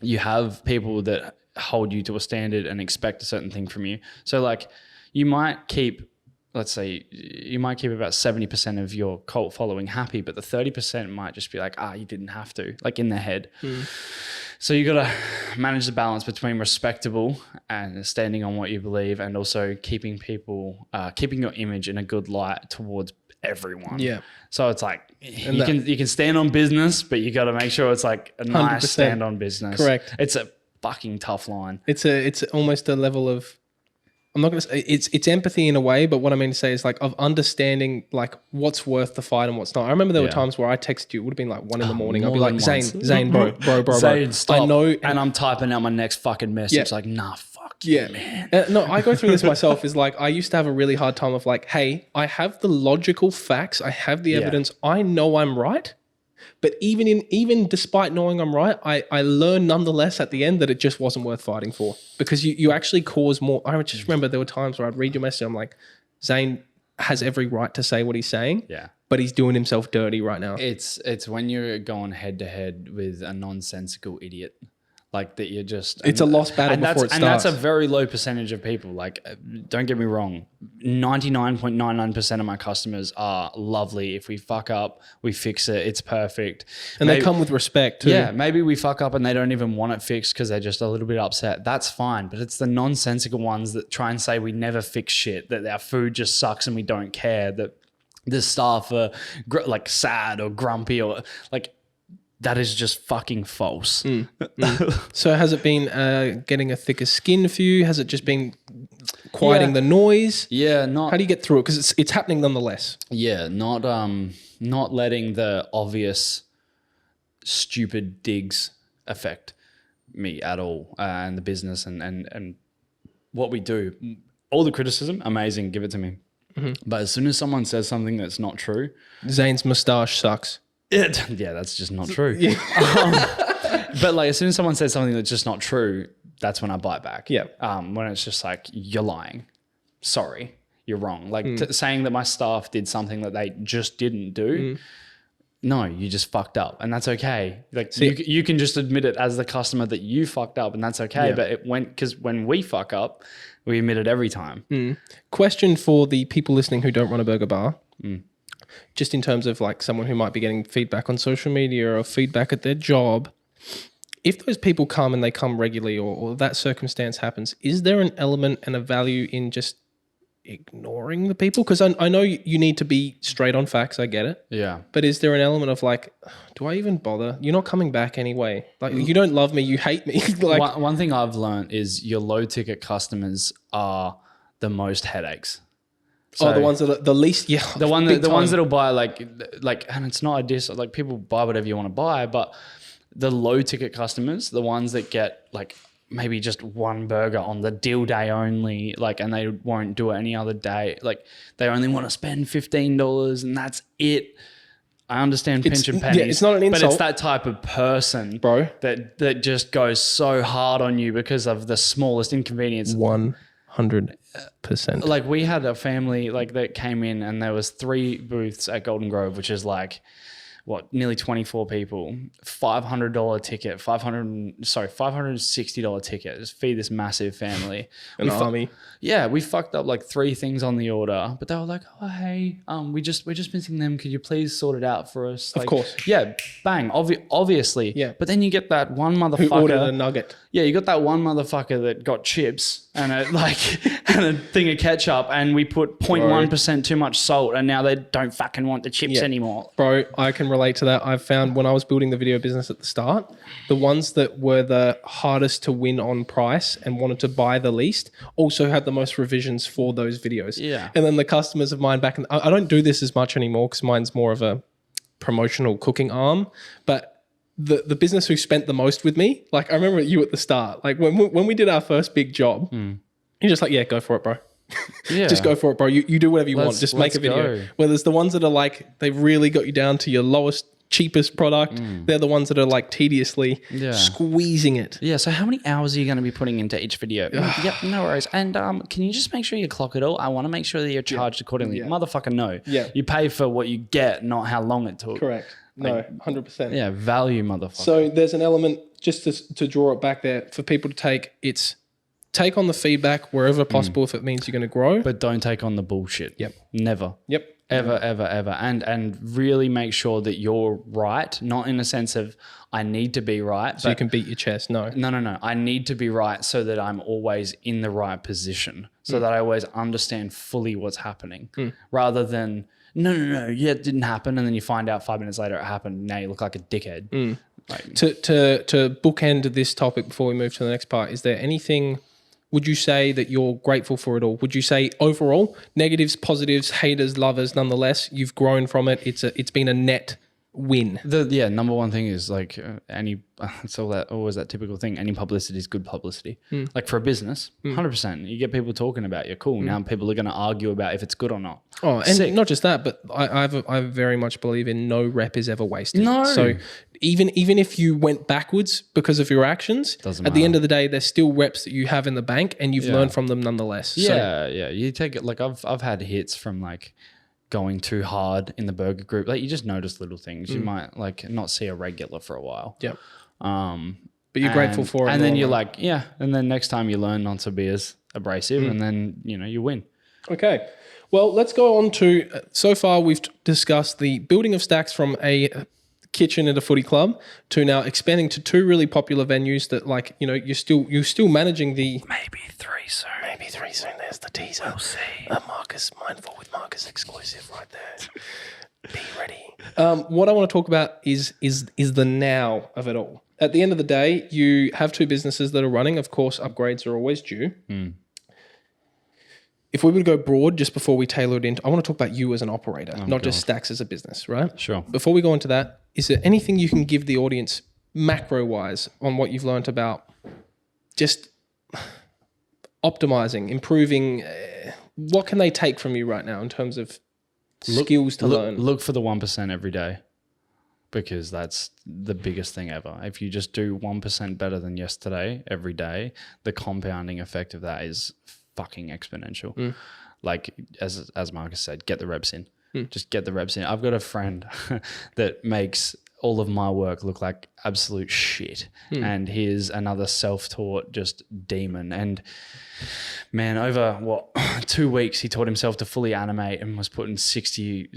Speaker 2: you have people that hold you to a standard and expect a certain thing from you. So like you might keep, let's say you might keep about 70% of your cult following happy, but the 30% might just be like, you didn't have to, like in their head. So you got to manage the balance between respectable and standing on what you believe and also keeping people, keeping your image in a good light towards everyone. Yeah. So it's like you can stand on business, but you got to make sure it's like a 100%. Nice stand on business.
Speaker 1: Correct.
Speaker 2: It's a fucking tough line.
Speaker 1: It's almost a level of, I'm not going to say it's empathy in a way, but what I mean to say is like of understanding like what's worth the fight and what's not. I remember there were times where I texted you, it would have been like 1 a.m. I'd be like, Zaynn, bro.
Speaker 2: Zaynn, stop.
Speaker 1: I know.
Speaker 2: And I'm typing out my next fucking message like, nah, fuck you, man.
Speaker 1: No, I go through this myself is like, I used to have a really hard time of like, hey, I have the logical facts. I have the evidence. I know I'm right. But even despite knowing I'm right, I learn nonetheless at the end that it just wasn't worth fighting for because you actually cause more. I just remember there were times where I'd read your message. I'm like, Zaynn has every right to say what he's saying. Yeah. But he's doing himself dirty right now.
Speaker 2: It's when you're going head to head with a nonsensical idiot. Like that you're just...
Speaker 1: It's a lost battle before it starts.
Speaker 2: And that's a very low percentage of people. Like, don't get me wrong. 99.99% of my customers are lovely. If we fuck up, we fix it. It's perfect.
Speaker 1: And they come with respect too.
Speaker 2: Yeah, maybe we fuck up and they don't even want it fixed because they're just a little bit upset. That's fine. But it's the nonsensical ones that try and say we never fix shit, that our food just sucks and we don't care, that the staff are like sad or grumpy or like... That is just fucking false.
Speaker 1: So has it been getting a thicker skin for you? Has it just been quieting the noise?
Speaker 2: Yeah,
Speaker 1: How do you get through it? Because it's happening nonetheless.
Speaker 2: Yeah, not letting the obvious stupid digs affect me at all and the business and what we do. All the criticism, amazing, give it to me. But as soon as someone says something that's not true...
Speaker 1: Zaynn's moustache sucks.
Speaker 2: Yeah, that's just not true. But like as soon as someone says something that's just not true, that's when I bite back. Yeah. When it's just like, you're lying. Sorry, you're wrong. Like saying that my staff did something that they just didn't do. No, you just fucked up, and that's okay. Like you can just admit it as the customer that you fucked up, and that's okay.
Speaker 1: Yeah.
Speaker 2: But it went because when we fuck up, we admit it every time.
Speaker 1: Question for the people listening who don't run a burger bar. Just in terms of like someone who might be getting feedback on social media or feedback at their job, if those people come and they come regularly or that circumstance happens, is there an element and a value in just ignoring the people? Because I know you need to be straight on facts. I get it.
Speaker 2: Yeah.
Speaker 1: But is there an element of like, do I even bother? You're not coming back anyway. Like you don't love me. You hate me. Like
Speaker 2: one thing I've learned is your low ticket customers are the most headaches. So
Speaker 1: the ones that are the least,
Speaker 2: the ones that'll buy like, and it's not a diss. Like people buy whatever you want to buy, but the low ticket customers, the ones that get like maybe just one burger on the deal day only, like, and they won't do it any other day. Like they only want to spend $15 and that's it. I understand pinch and pennies.
Speaker 1: Yeah, it's not an insult.
Speaker 2: But it's that type of person,
Speaker 1: bro,
Speaker 2: that just goes so hard on you because of the smallest inconvenience.
Speaker 1: 100%.
Speaker 2: Like we had a family like that came in and there was 3 booths at Golden Grove, which is like nearly 24 people, $500 ticket, $560 ticket. Just feed this massive family.
Speaker 1: An army.
Speaker 2: Yeah, we fucked up like 3 things on the order, but they were like, "Oh hey, we're just missing them. Could you please sort it out for us?" Like,
Speaker 1: of course.
Speaker 2: Yeah, bang. Obviously.
Speaker 1: Yeah.
Speaker 2: But then you get that one motherfucker
Speaker 1: who ordered a nugget.
Speaker 2: Yeah, you got that one motherfucker that got chips and a thing of ketchup, and we put 0.1% too much salt, and now they don't fucking want the chips anymore.
Speaker 1: Bro, I can relate to that. I've found when I was building the video business at the start, the ones that were the hardest to win on price and wanted to buy the least also had the most revisions for those videos.
Speaker 2: Yeah.
Speaker 1: And then the customers of mine back in, I don't do this as much anymore because mine's more of a promotional cooking arm, but the business who spent the most with me, like I remember you at the start, like when we did our first big job, you're just like, yeah, go for it, bro.
Speaker 2: Yeah.
Speaker 1: Just go for it, bro. You do whatever you want. Just make a video.
Speaker 2: Go.
Speaker 1: Where there's the ones that are like, they've really got you down to your lowest, cheapest product. They're the ones that are like tediously squeezing it.
Speaker 2: Yeah. So how many hours are you going to be putting into each video? Yep. No worries. And can you just make sure you clock it all? I want to make sure that you're charged accordingly. Motherfucker, no.
Speaker 1: Yeah.
Speaker 2: You pay for what you get, not how long it took.
Speaker 1: Correct. No, 100%.
Speaker 2: Yeah. Value, motherfucker.
Speaker 1: So there's an element, just to draw it back there, for people to take on the feedback wherever possible if it means you're going to grow.
Speaker 2: But don't take on the bullshit.
Speaker 1: Yep.
Speaker 2: Never.
Speaker 1: Yep.
Speaker 2: Ever. And really make sure that you're right, not in a sense of I need to be right.
Speaker 1: So you can beat your chest. No.
Speaker 2: No. I need to be right so that I'm always in the right position, so that I always understand fully what's happening, rather than, no, yeah, it didn't happen. And then you find out 5 minutes later it happened. Now you look like a dickhead. Like,
Speaker 1: to bookend this topic before we move to the next part, is there anything... Would you say that you're grateful for it all? Would you say overall, negatives, positives, haters, lovers, nonetheless, you've grown from it? It's been a net win.
Speaker 2: Number one thing is like it's always that typical thing. Any publicity is good publicity. Like for a business, 100%. You get people talking about you. Cool. Now people are going to argue about if it's good or not.
Speaker 1: Oh, and sick. Not just that, but I very much believe in no rep is ever wasted.
Speaker 2: No.
Speaker 1: So even if you went backwards because of your actions, at the end of the day, there's still reps that you have in the bank and you've learned from them nonetheless.
Speaker 2: Yeah. You take it like I've had hits from like going too hard in the burger group. Like you just notice little things. You might like not see a regular for a while.
Speaker 1: Yep. But you're grateful for it.
Speaker 2: And then you're like, yeah. And then next time you learn not to be as abrasive and then, you win.
Speaker 1: Okay. Well, let's go on to, so far we've discussed the building of Stax from a kitchen at a footy club to now expanding to 2 really popular venues that like, you're still managing the...
Speaker 2: Maybe 3 soon.
Speaker 1: There's the teaser.
Speaker 2: We'll see.
Speaker 1: Marcus, Mindful with Marcus exclusive right there. Be ready. What I want to talk about is the now of it all. At the end of the day, you have 2 businesses that are running. Of course, upgrades are always due. If we were to go broad just before we tailor it into, I want to talk about you as an operator, not just Stax as a business, right?
Speaker 2: Sure.
Speaker 1: Before we go into that, is there anything you can give the audience macro-wise on what you've learned about just optimizing, improving? What can they take from you right now in terms of skills to learn?
Speaker 2: Look for the 1% every day, because that's the biggest thing ever. If you just do 1% better than yesterday every day, the compounding effect of that is fucking exponential. Like as Marcus said, get the reps in. Just get the reps in. I've got a friend that makes all of my work look like absolute shit. And he's another self-taught just demon. And man, over 2 weeks, he taught himself to fully animate and was putting 60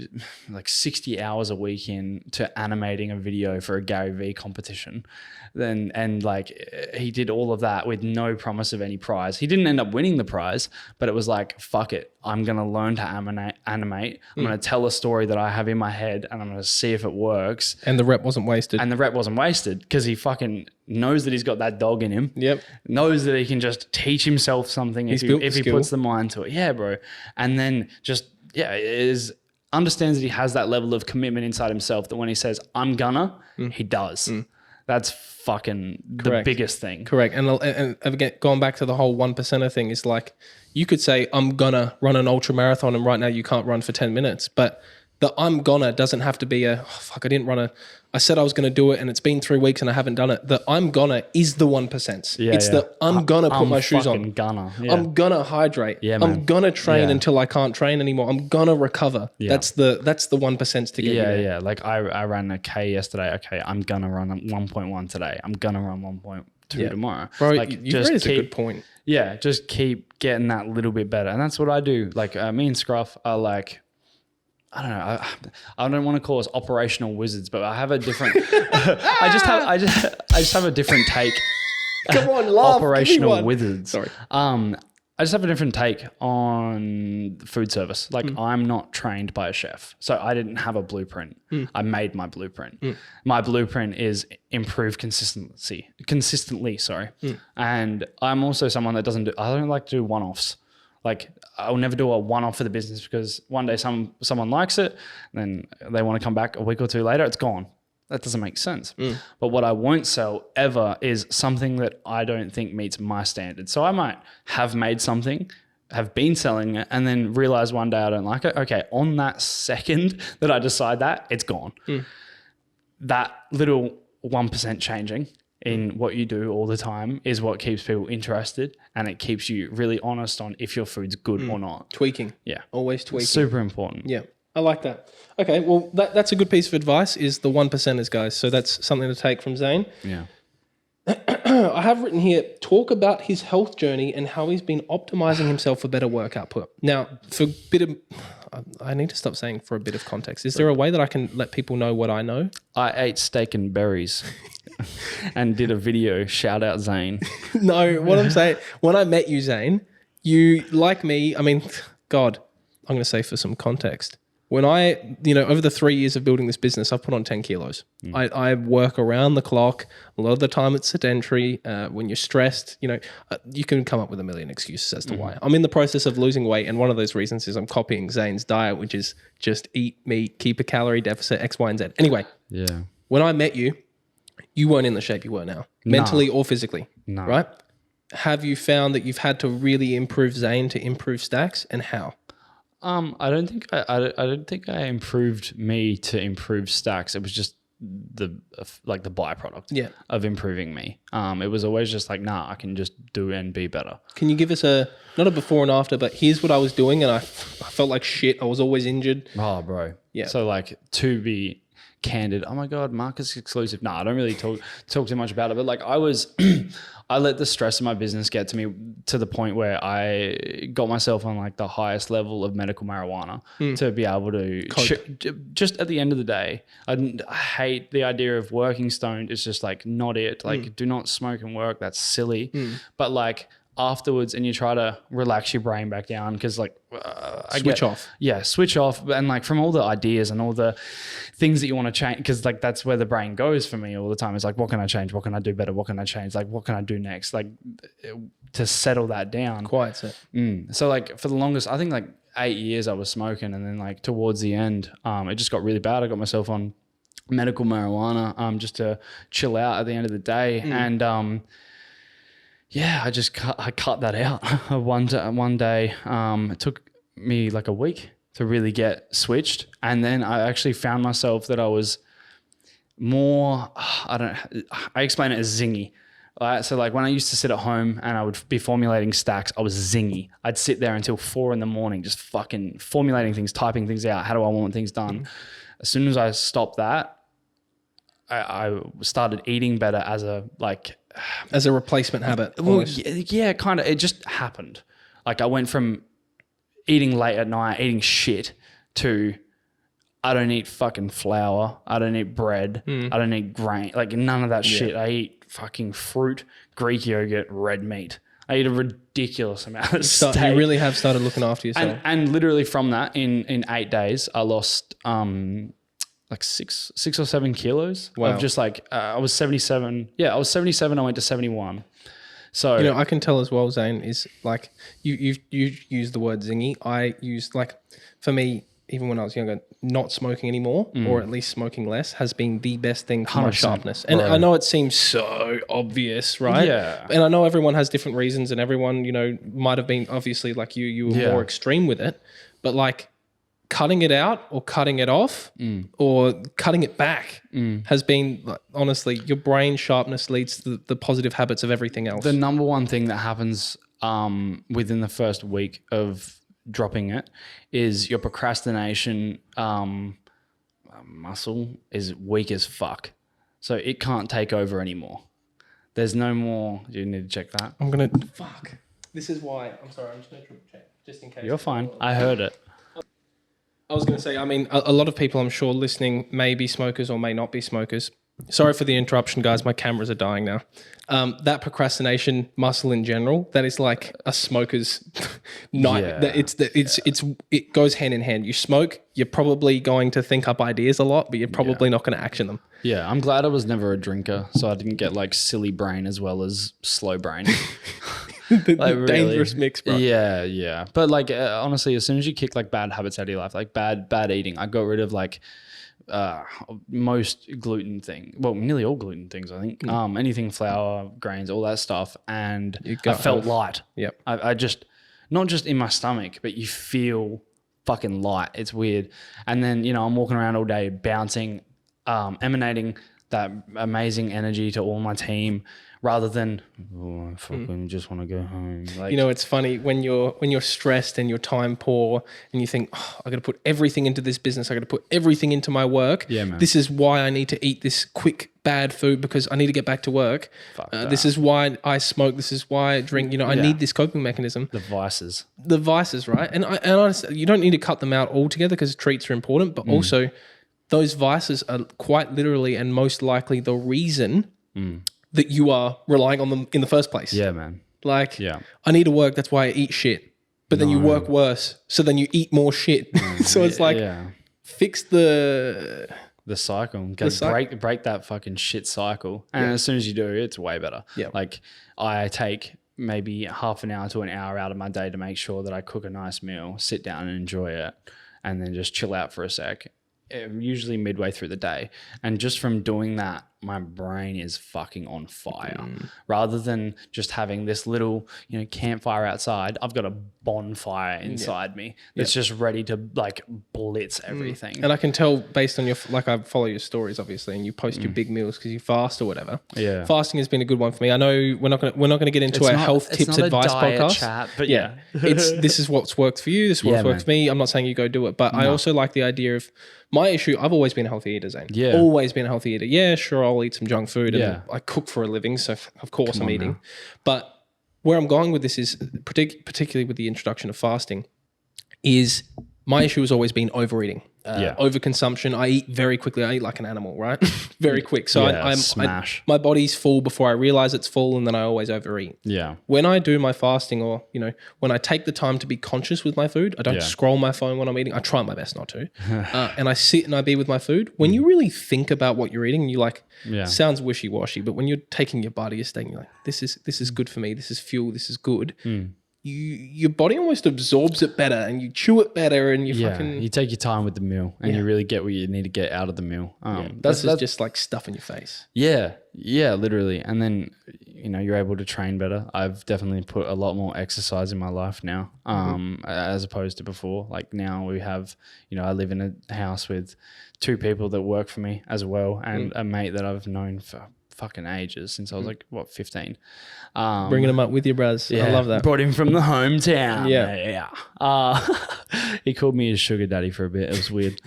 Speaker 2: hours a week in to animating a video for a Gary Vee competition. And he did all of that with no promise of any prize. He didn't end up winning the prize, but it was like, fuck it. I'm going to learn to animate. I'm going to tell a story that I have in my head and I'm going to see if it works.
Speaker 1: And the rep wasn't wasted.
Speaker 2: And the rep wasn't wasted because he fucking knows that he's got that dog in him.
Speaker 1: Yep.
Speaker 2: Knows that he can just teach himself something if he puts the mind to it. Yeah, bro. And then understands that he has that level of commitment inside himself that when he says, I'm gonna, he does. That's fucking the biggest thing.
Speaker 1: Correct. And again, going back to the whole 1%er thing is like, you could say, I'm gonna run an ultra marathon and right now you can't run for 10 minutes. But the I'm gonna doesn't have to be I said I was going to do it and it's been 3 weeks and I haven't done it. The I'm gonna is the 1%. I'm gonna put my shoes on. I'm gonna hydrate. I'm gonna train until I can't train anymore. I'm gonna recover. That's the 1% to get you there.
Speaker 2: Yeah. Like I ran a K yesterday. Okay, I'm gonna run 1.1 today. I'm gonna run 1.2 tomorrow.
Speaker 1: Bro, you raised a good point.
Speaker 2: Yeah, just keep getting that little bit better. And that's what I do. Like me and Scruff are like, I don't know. I don't want to call us operational wizards, but I have a different. I just have a different take.
Speaker 1: Come on, laugh.
Speaker 2: Operational wizards.
Speaker 1: Sorry.
Speaker 2: I just have a different take on food service. Like I'm not trained by a chef, so I didn't have a blueprint. I made my blueprint. My blueprint is improve consistently. Sorry. And I'm also someone that I don't like to do one-offs. Like I'll never do a one-off for the business because one day someone likes it, and then they want to come back a week or two later, it's gone. That doesn't make sense. But what I won't sell ever is something that I don't think meets my standards. So I might have made something, have been selling it, and then realize one day I don't like it. Okay, on that second that I decide that, it's gone. That little 1% changing in what you do all the time is what keeps people interested, and it keeps you really honest on if your food's good or not.
Speaker 1: Tweaking.
Speaker 2: Yeah.
Speaker 1: Always tweaking.
Speaker 2: Super important.
Speaker 1: Yeah. I like that. Okay, well, that's a good piece of advice is the 1%ers, guys. So that's something to take from Zaynn.
Speaker 2: Yeah.
Speaker 1: I have written here, talk about his health journey and how he's been optimizing himself for better work output. Now, I need to stop saying for a bit of context. Is there a way that I can let people know what I know?
Speaker 2: I ate steak and berries and did a video, shout out Zaynn.
Speaker 1: No, what I'm saying, when I met you, Zaynn, you, like me, I mean, God, I'm going to say for some context. When over the 3 years of building this business, I've put on 10 kilos. I work around the clock. A lot of the time it's sedentary. When you're stressed, you can come up with a million excuses as to why. I'm in the process of losing weight. And one of those reasons is I'm copying Zaynn's diet, which is just eat meat, keep a calorie deficit, X, Y, and Z. Anyway, when I met you, you weren't in the shape you were now, mentally or physically, right? Have you found that you've had to really improve Zaynn to improve Stax, and how?
Speaker 2: I don't think I improved me to improve Stax. It was just the byproduct of improving me. It was always just like, I can just do and be better. Can
Speaker 1: you give us not a before and after, but here's what I was doing and I felt like shit. I was always injured.
Speaker 2: Oh, bro. Yeah. So like to be candid, oh my God, Marcus exclusive. I don't really talk too much about it, but like I let the stress of my business get to me to the point where I got myself on like the highest level of medical marijuana to be able to just at the end of the day, I hate the idea of working stoned. It's just like not it. Like do not smoke and work. That's silly. But like afterwards, and you try to relax your brain back down because like
Speaker 1: switch off.
Speaker 2: Yeah, switch off. And like from all the ideas and all the things that you want to change, because like that's where the brain goes for me all the time. It's like, what can I change? What can I do better? What can I change? Like, what can I do next? Like to settle that down.
Speaker 1: Quiet it.
Speaker 2: So like for the longest, I think like 8 years I was smoking, and then like towards the end, it just got really bad. I got myself on medical marijuana just to chill out at the end of the day. And I cut that out one day. It took me like a week to really get switched. And then I actually found myself that I was more, I explain it as zingy. So like when I used to sit at home and I would be formulating stacks, I was zingy. I'd sit there until 4 a.m, just fucking formulating things, typing things out. How do I want things done? As soon as I stopped that, I started eating better as a
Speaker 1: replacement habit.
Speaker 2: Well, yeah, kind of. It just happened. Like I went from eating late at night, eating shit, to I don't eat fucking flour. I don't eat bread. I don't eat grain. Like none of that shit. I eat fucking fruit, Greek yogurt, red meat. I eat a ridiculous amount of steak.
Speaker 1: You really have started looking after yourself.
Speaker 2: And literally from that, in 8 days, I lost like 6 or 7 kilos.
Speaker 1: Wow.
Speaker 2: Of just like I was 77. Yeah, I was 77. I went to 71. So
Speaker 1: I can tell as well, Zayn, is like you use the word zingy. I use, like, for me, even when I was younger, not smoking anymore, or at least smoking less, has been the best thing for my sharpness. And I know it seems so obvious, right?
Speaker 2: Yeah.
Speaker 1: And I know everyone has different reasons, and everyone, might have been, obviously, like you were more extreme with it, but like cutting it out or cutting it off or cutting it back has been, like, honestly, your brain sharpness leads to the positive habits of everything else.
Speaker 2: The number one thing that happens within the first week of dropping it is your procrastination muscle is weak as fuck. So it can't take over anymore. There's no more. Do you need to check that?
Speaker 1: I'm going to... Fuck. This is why... I'm sorry, I'm just going to triple check, just in case.
Speaker 2: You're fine. I heard it.
Speaker 1: I was going to say, I mean, a lot of people, I'm sure, listening may be smokers or may not be smokers. Sorry for the interruption, guys. My cameras are dying now. That procrastination muscle in general, that is like a smoker's night.
Speaker 2: Yeah.
Speaker 1: It goes hand in hand. You smoke, you're probably going to think up ideas a lot, but you're probably not going to action them.
Speaker 2: Yeah, I'm glad I was never a drinker, so I didn't get like silly brain as well as slow brain.
Speaker 1: the
Speaker 2: really,
Speaker 1: dangerous mix, bro.
Speaker 2: Yeah. But like honestly, as soon as you kick like bad habits out of your life, like bad eating, I got rid of like most gluten thing. Well, nearly all gluten things, I think. Anything flour, grains, all that stuff, and I felt light.
Speaker 1: Yep.
Speaker 2: I just, not just in my stomach, but you feel fucking light. It's weird. And then I'm walking around all day, bouncing, emanating that amazing energy to all my team, rather than I fucking just want to go home. Like,
Speaker 1: it's funny when you're stressed and your time poor and you think, I got to put everything into this business. I got to put everything into my work.
Speaker 2: Yeah, man.
Speaker 1: This is why I need to eat this quick bad food because I need to get back to work. This is why I smoke. This is why I drink. I need this coping mechanism.
Speaker 2: The vices,
Speaker 1: right? And honestly, you don't need to cut them out altogether because treats are important, but also those vices are quite literally and most likely the reason that you are relying on them in the first place.
Speaker 2: Yeah, man.
Speaker 1: Like, I need to work, that's why I eat shit. But then you work worse, so then you eat more shit. So it's like, fix the
Speaker 2: cycle. Break that fucking shit cycle. And as soon as you do, it's way better.
Speaker 1: Yeah.
Speaker 2: Like I take maybe half an hour to an hour out of my day to make sure that I cook a nice meal, sit down and enjoy it, and then just chill out for a sec. Usually midway through the day. And just from doing that, my brain is fucking on fire. Rather than just having this little, campfire outside, I've got a bonfire inside me that's just ready to like blitz everything.
Speaker 1: And I can tell based on I follow your stories obviously, and you post your big meals because you fast or whatever. Yeah, fasting has been a good one for me. I know we're not going to get into our health tips advice podcast,
Speaker 2: chat, but
Speaker 1: this is what's worked for you. This is what's worked for me. I'm not saying you go do it, but I also like the idea of my issue. I've always been a healthy eater, Zayn. Yeah, always been a healthy eater. Yeah, sure, I'll eat some junk food, and I cook for a living, so of course I'm eating. But where I'm going with this is, particularly with the introduction of fasting, is my issue has always been overeating. Overconsumption. I eat very quickly. I eat like an animal, right? Very quick. So my body's full before I realize it's full, and then I always overeat. Yeah. When I do my fasting, or when I take the time to be conscious with my food, I don't scroll my phone when I'm eating. I try my best not to. And I sit and I be with my food. When you really think about what you're eating, and you sounds wishy-washy, but when you're taking your body, you're saying like, this is good for me. This is fuel. This is good. Your body almost absorbs it better, and you chew it better, and you
Speaker 2: take your time with the meal, and you really get what you need to get out of the meal.
Speaker 1: That's just like stuff in your face.
Speaker 2: Yeah, literally. And then you're able to train better. I've definitely put a lot more exercise in my life now, as opposed to before. Like now we have, I live in a house with 2 people that work for me as well, and a mate that I've known for fucking ages, since I was like, 15.
Speaker 1: Bringing them up with your bros. I love that.
Speaker 2: Brought him from the hometown.
Speaker 1: Yeah.
Speaker 2: He called me his sugar daddy for a bit. It was weird.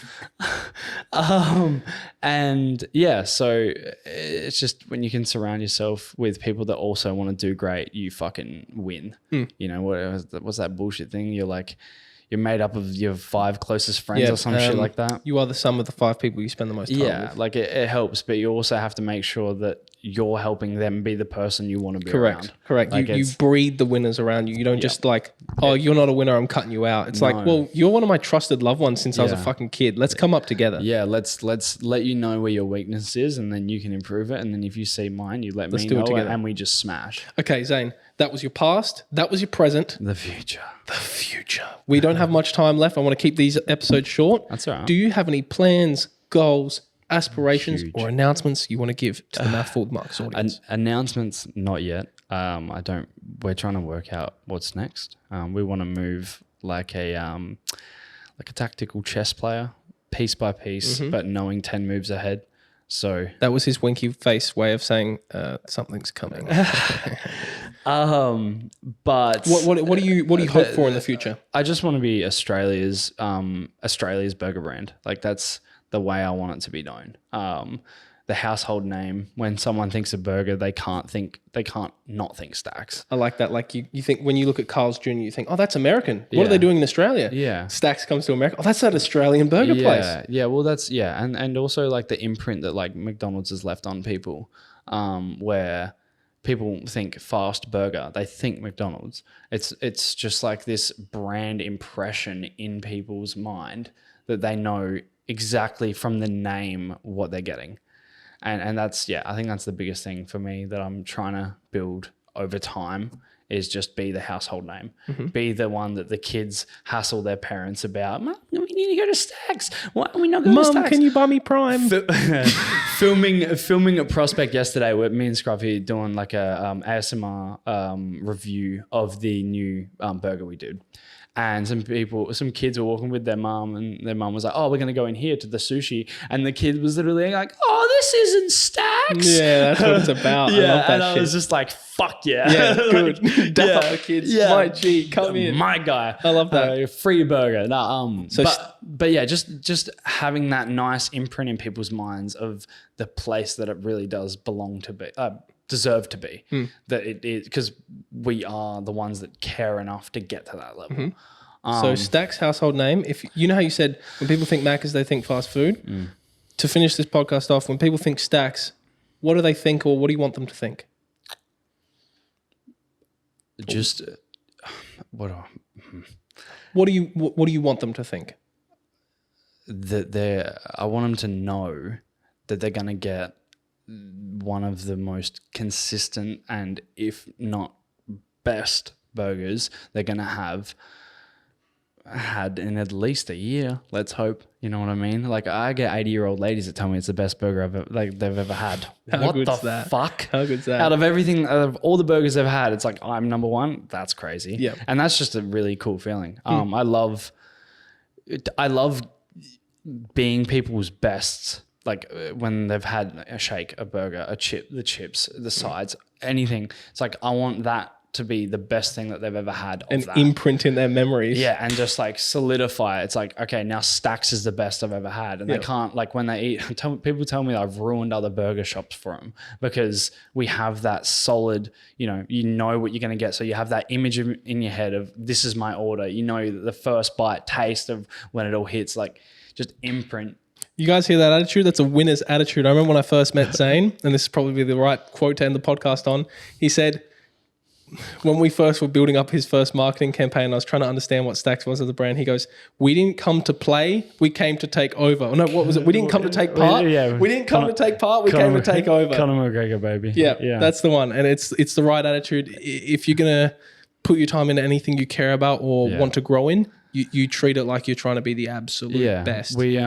Speaker 2: And yeah, so it's just when you can surround yourself with people that also want to do great, you fucking win. You know, what's that bullshit thing? You're made up of your 5 closest friends or some shit like that.
Speaker 1: You are the sum of the 5 people you spend the most time with.
Speaker 2: Yeah, like it helps, but you also have to make sure that you're helping them be the person you want to be around.
Speaker 1: Correct.
Speaker 2: Like
Speaker 1: you breed the winners around you. You don't just like, oh, you're not a winner, I'm cutting you out. It's like, well, you're one of my trusted loved ones since I was a fucking kid. Let's come up together.
Speaker 2: Yeah, let's let you know where your weakness is, and then you can improve it. And then if you see mine, you let me know it, and we just smash.
Speaker 1: Okay, Zayn, that was your past. That was your present.
Speaker 2: The future.
Speaker 1: The future. We don't have much time left. I want to keep these episodes short.
Speaker 2: That's all right.
Speaker 1: Do you have any plans, goals, aspirations, or announcements you want to give to the Mouthful with Marcus audience?
Speaker 2: Announcements, not yet. We're trying to work out what's next. We want to move like a tactical chess player, piece by piece, but knowing 10 moves ahead. So
Speaker 1: that was his winky face way of saying something's coming.
Speaker 2: But
Speaker 1: what do you hope for in the future?
Speaker 2: I just want to be Australia's burger brand. Like that's the way I want it to be known. The household name. When someone thinks of burger, they can't not think Stax.
Speaker 1: I like that. Like you think when you look at Carl's Jr., you think, oh, that's American. What are they doing in Australia?
Speaker 2: Yeah.
Speaker 1: Stax comes to America. Oh, that's that Australian burger place.
Speaker 2: Yeah. Well, and also like the imprint that like McDonald's has left on people, where people think fast burger, they think McDonald's. It's just like this brand impression in people's mind that they know exactly from the name what they're getting. And that's, I think that's the biggest thing for me that I'm trying to build over time, is just be the household name. Be the one that the kids hassle their parents about. Mum, we need to go to Stax. Why are we not going to Stax?
Speaker 1: Mum, can you buy me Prime?
Speaker 2: Filming a prospect yesterday with me and Scruffy doing like a ASMR review of the new burger we did. And some kids were walking with their mum, and their mum was like, oh, we're going to go in here to the sushi. And the kid was literally like, oh, this isn't Stax.
Speaker 1: Yeah, that's what it's about. I love that
Speaker 2: and
Speaker 1: shit.
Speaker 2: I was just like, fuck yeah.
Speaker 1: Yeah, good. Dap up the kids. Yeah. My G, come in.
Speaker 2: My guy.
Speaker 1: I love that.
Speaker 2: Free burger. But yeah, just having that nice imprint in people's minds of the place that it really does belong to be. Deserve to be, that it is, because we are the ones that care enough to get to that level.
Speaker 1: So Stax household name. If you know how you said when people think Macca's, they think fast food. To finish this podcast off, when people think Stax, what do they think, or what do you want them to think?
Speaker 2: Just
Speaker 1: what do you want them to think?
Speaker 2: That I want them to know that they're gonna get one of the most consistent and, if not best, burgers they're going to have had in at least a year. Let's hope. You know what I mean? Like, I get 80-year-old ladies that tell me it's the best burger they've ever had.
Speaker 1: What the fuck? How good's that?
Speaker 2: Out of all the burgers they've had, it's like, I'm number one. That's crazy.
Speaker 1: Yeah.
Speaker 2: And that's just a really cool feeling. I love being people's best. Like when they've had a shake, a burger, the chips, the sides, anything. It's like, I want that to be the best thing that they've ever had.
Speaker 1: An imprint in their memories.
Speaker 2: Yeah, and just like solidify. It's like, okay, now Stax is the best I've ever had. And they can't, like when they eat, people tell me that I've ruined other burger shops for them, because we have that solid, you know what you're going to get. So you have that image in your head of, this is my order. You know, the first bite taste of when it all hits, like just imprint.
Speaker 1: You guys hear that attitude? That's a winner's attitude. I remember when I first met Zayn, and this is probably the right quote to end the podcast on. He said, when we first were building up his first marketing campaign, I was trying to understand what Stax was as a brand. He goes, we didn't come to play, we came to take over. Oh, no, what was it? We didn't come to take part.
Speaker 2: Yeah,
Speaker 1: we didn't come to take part, we came to take over.
Speaker 2: Conor McGregor, baby.
Speaker 1: Yeah, that's the one. And it's the right attitude. If you're going to put your time into anything you care about or want to grow in, you treat it like you're trying to be the absolute best.
Speaker 2: We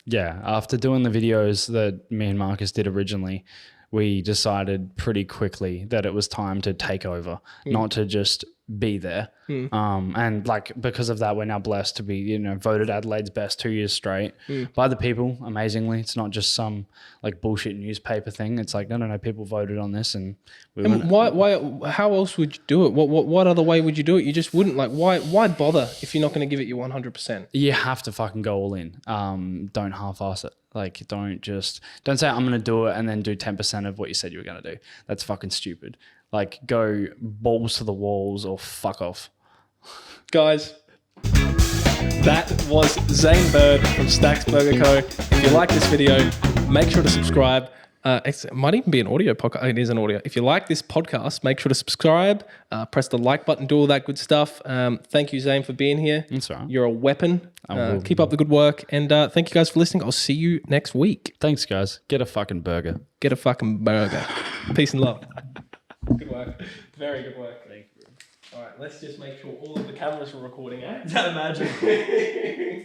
Speaker 2: after doing the videos that me and Marcus did originally, we decided pretty quickly that it was time to take over, not to just be there. And like, because of that, we're now blessed to be, you know, voted Adelaide's best 2 years straight by the people. Amazingly, it's not just some like bullshit newspaper thing. It's like, no, people voted on this, and
Speaker 1: why? How else would you do it? What other way would you do it? You just wouldn't. Like, why bother if you're not going to give it your 100%?
Speaker 2: You have to fucking go all in. Don't half-ass it. Like, don't say I'm going to do it and then do 10% of what you said you were going to do. That's fucking stupid. Like, go balls to the walls or fuck off.
Speaker 1: Guys, that was Zaynn Bird from Stax Burger Co. If you like this video, make sure to subscribe. It might even be an audio podcast. It is an audio. If you like this podcast, make sure to subscribe, press the like button, do all that good stuff. Thank you, Zaynn, for being here.
Speaker 2: That's right.
Speaker 1: You're a weapon. Keep up the good work. And thank you guys for listening. I'll see you next week.
Speaker 2: Thanks, guys. Get a fucking burger.
Speaker 1: Get a fucking burger. Peace and love. Good work. Very good work. Thank you. All right, let's just make sure all of the cameras are recording, eh?
Speaker 3: Imagine.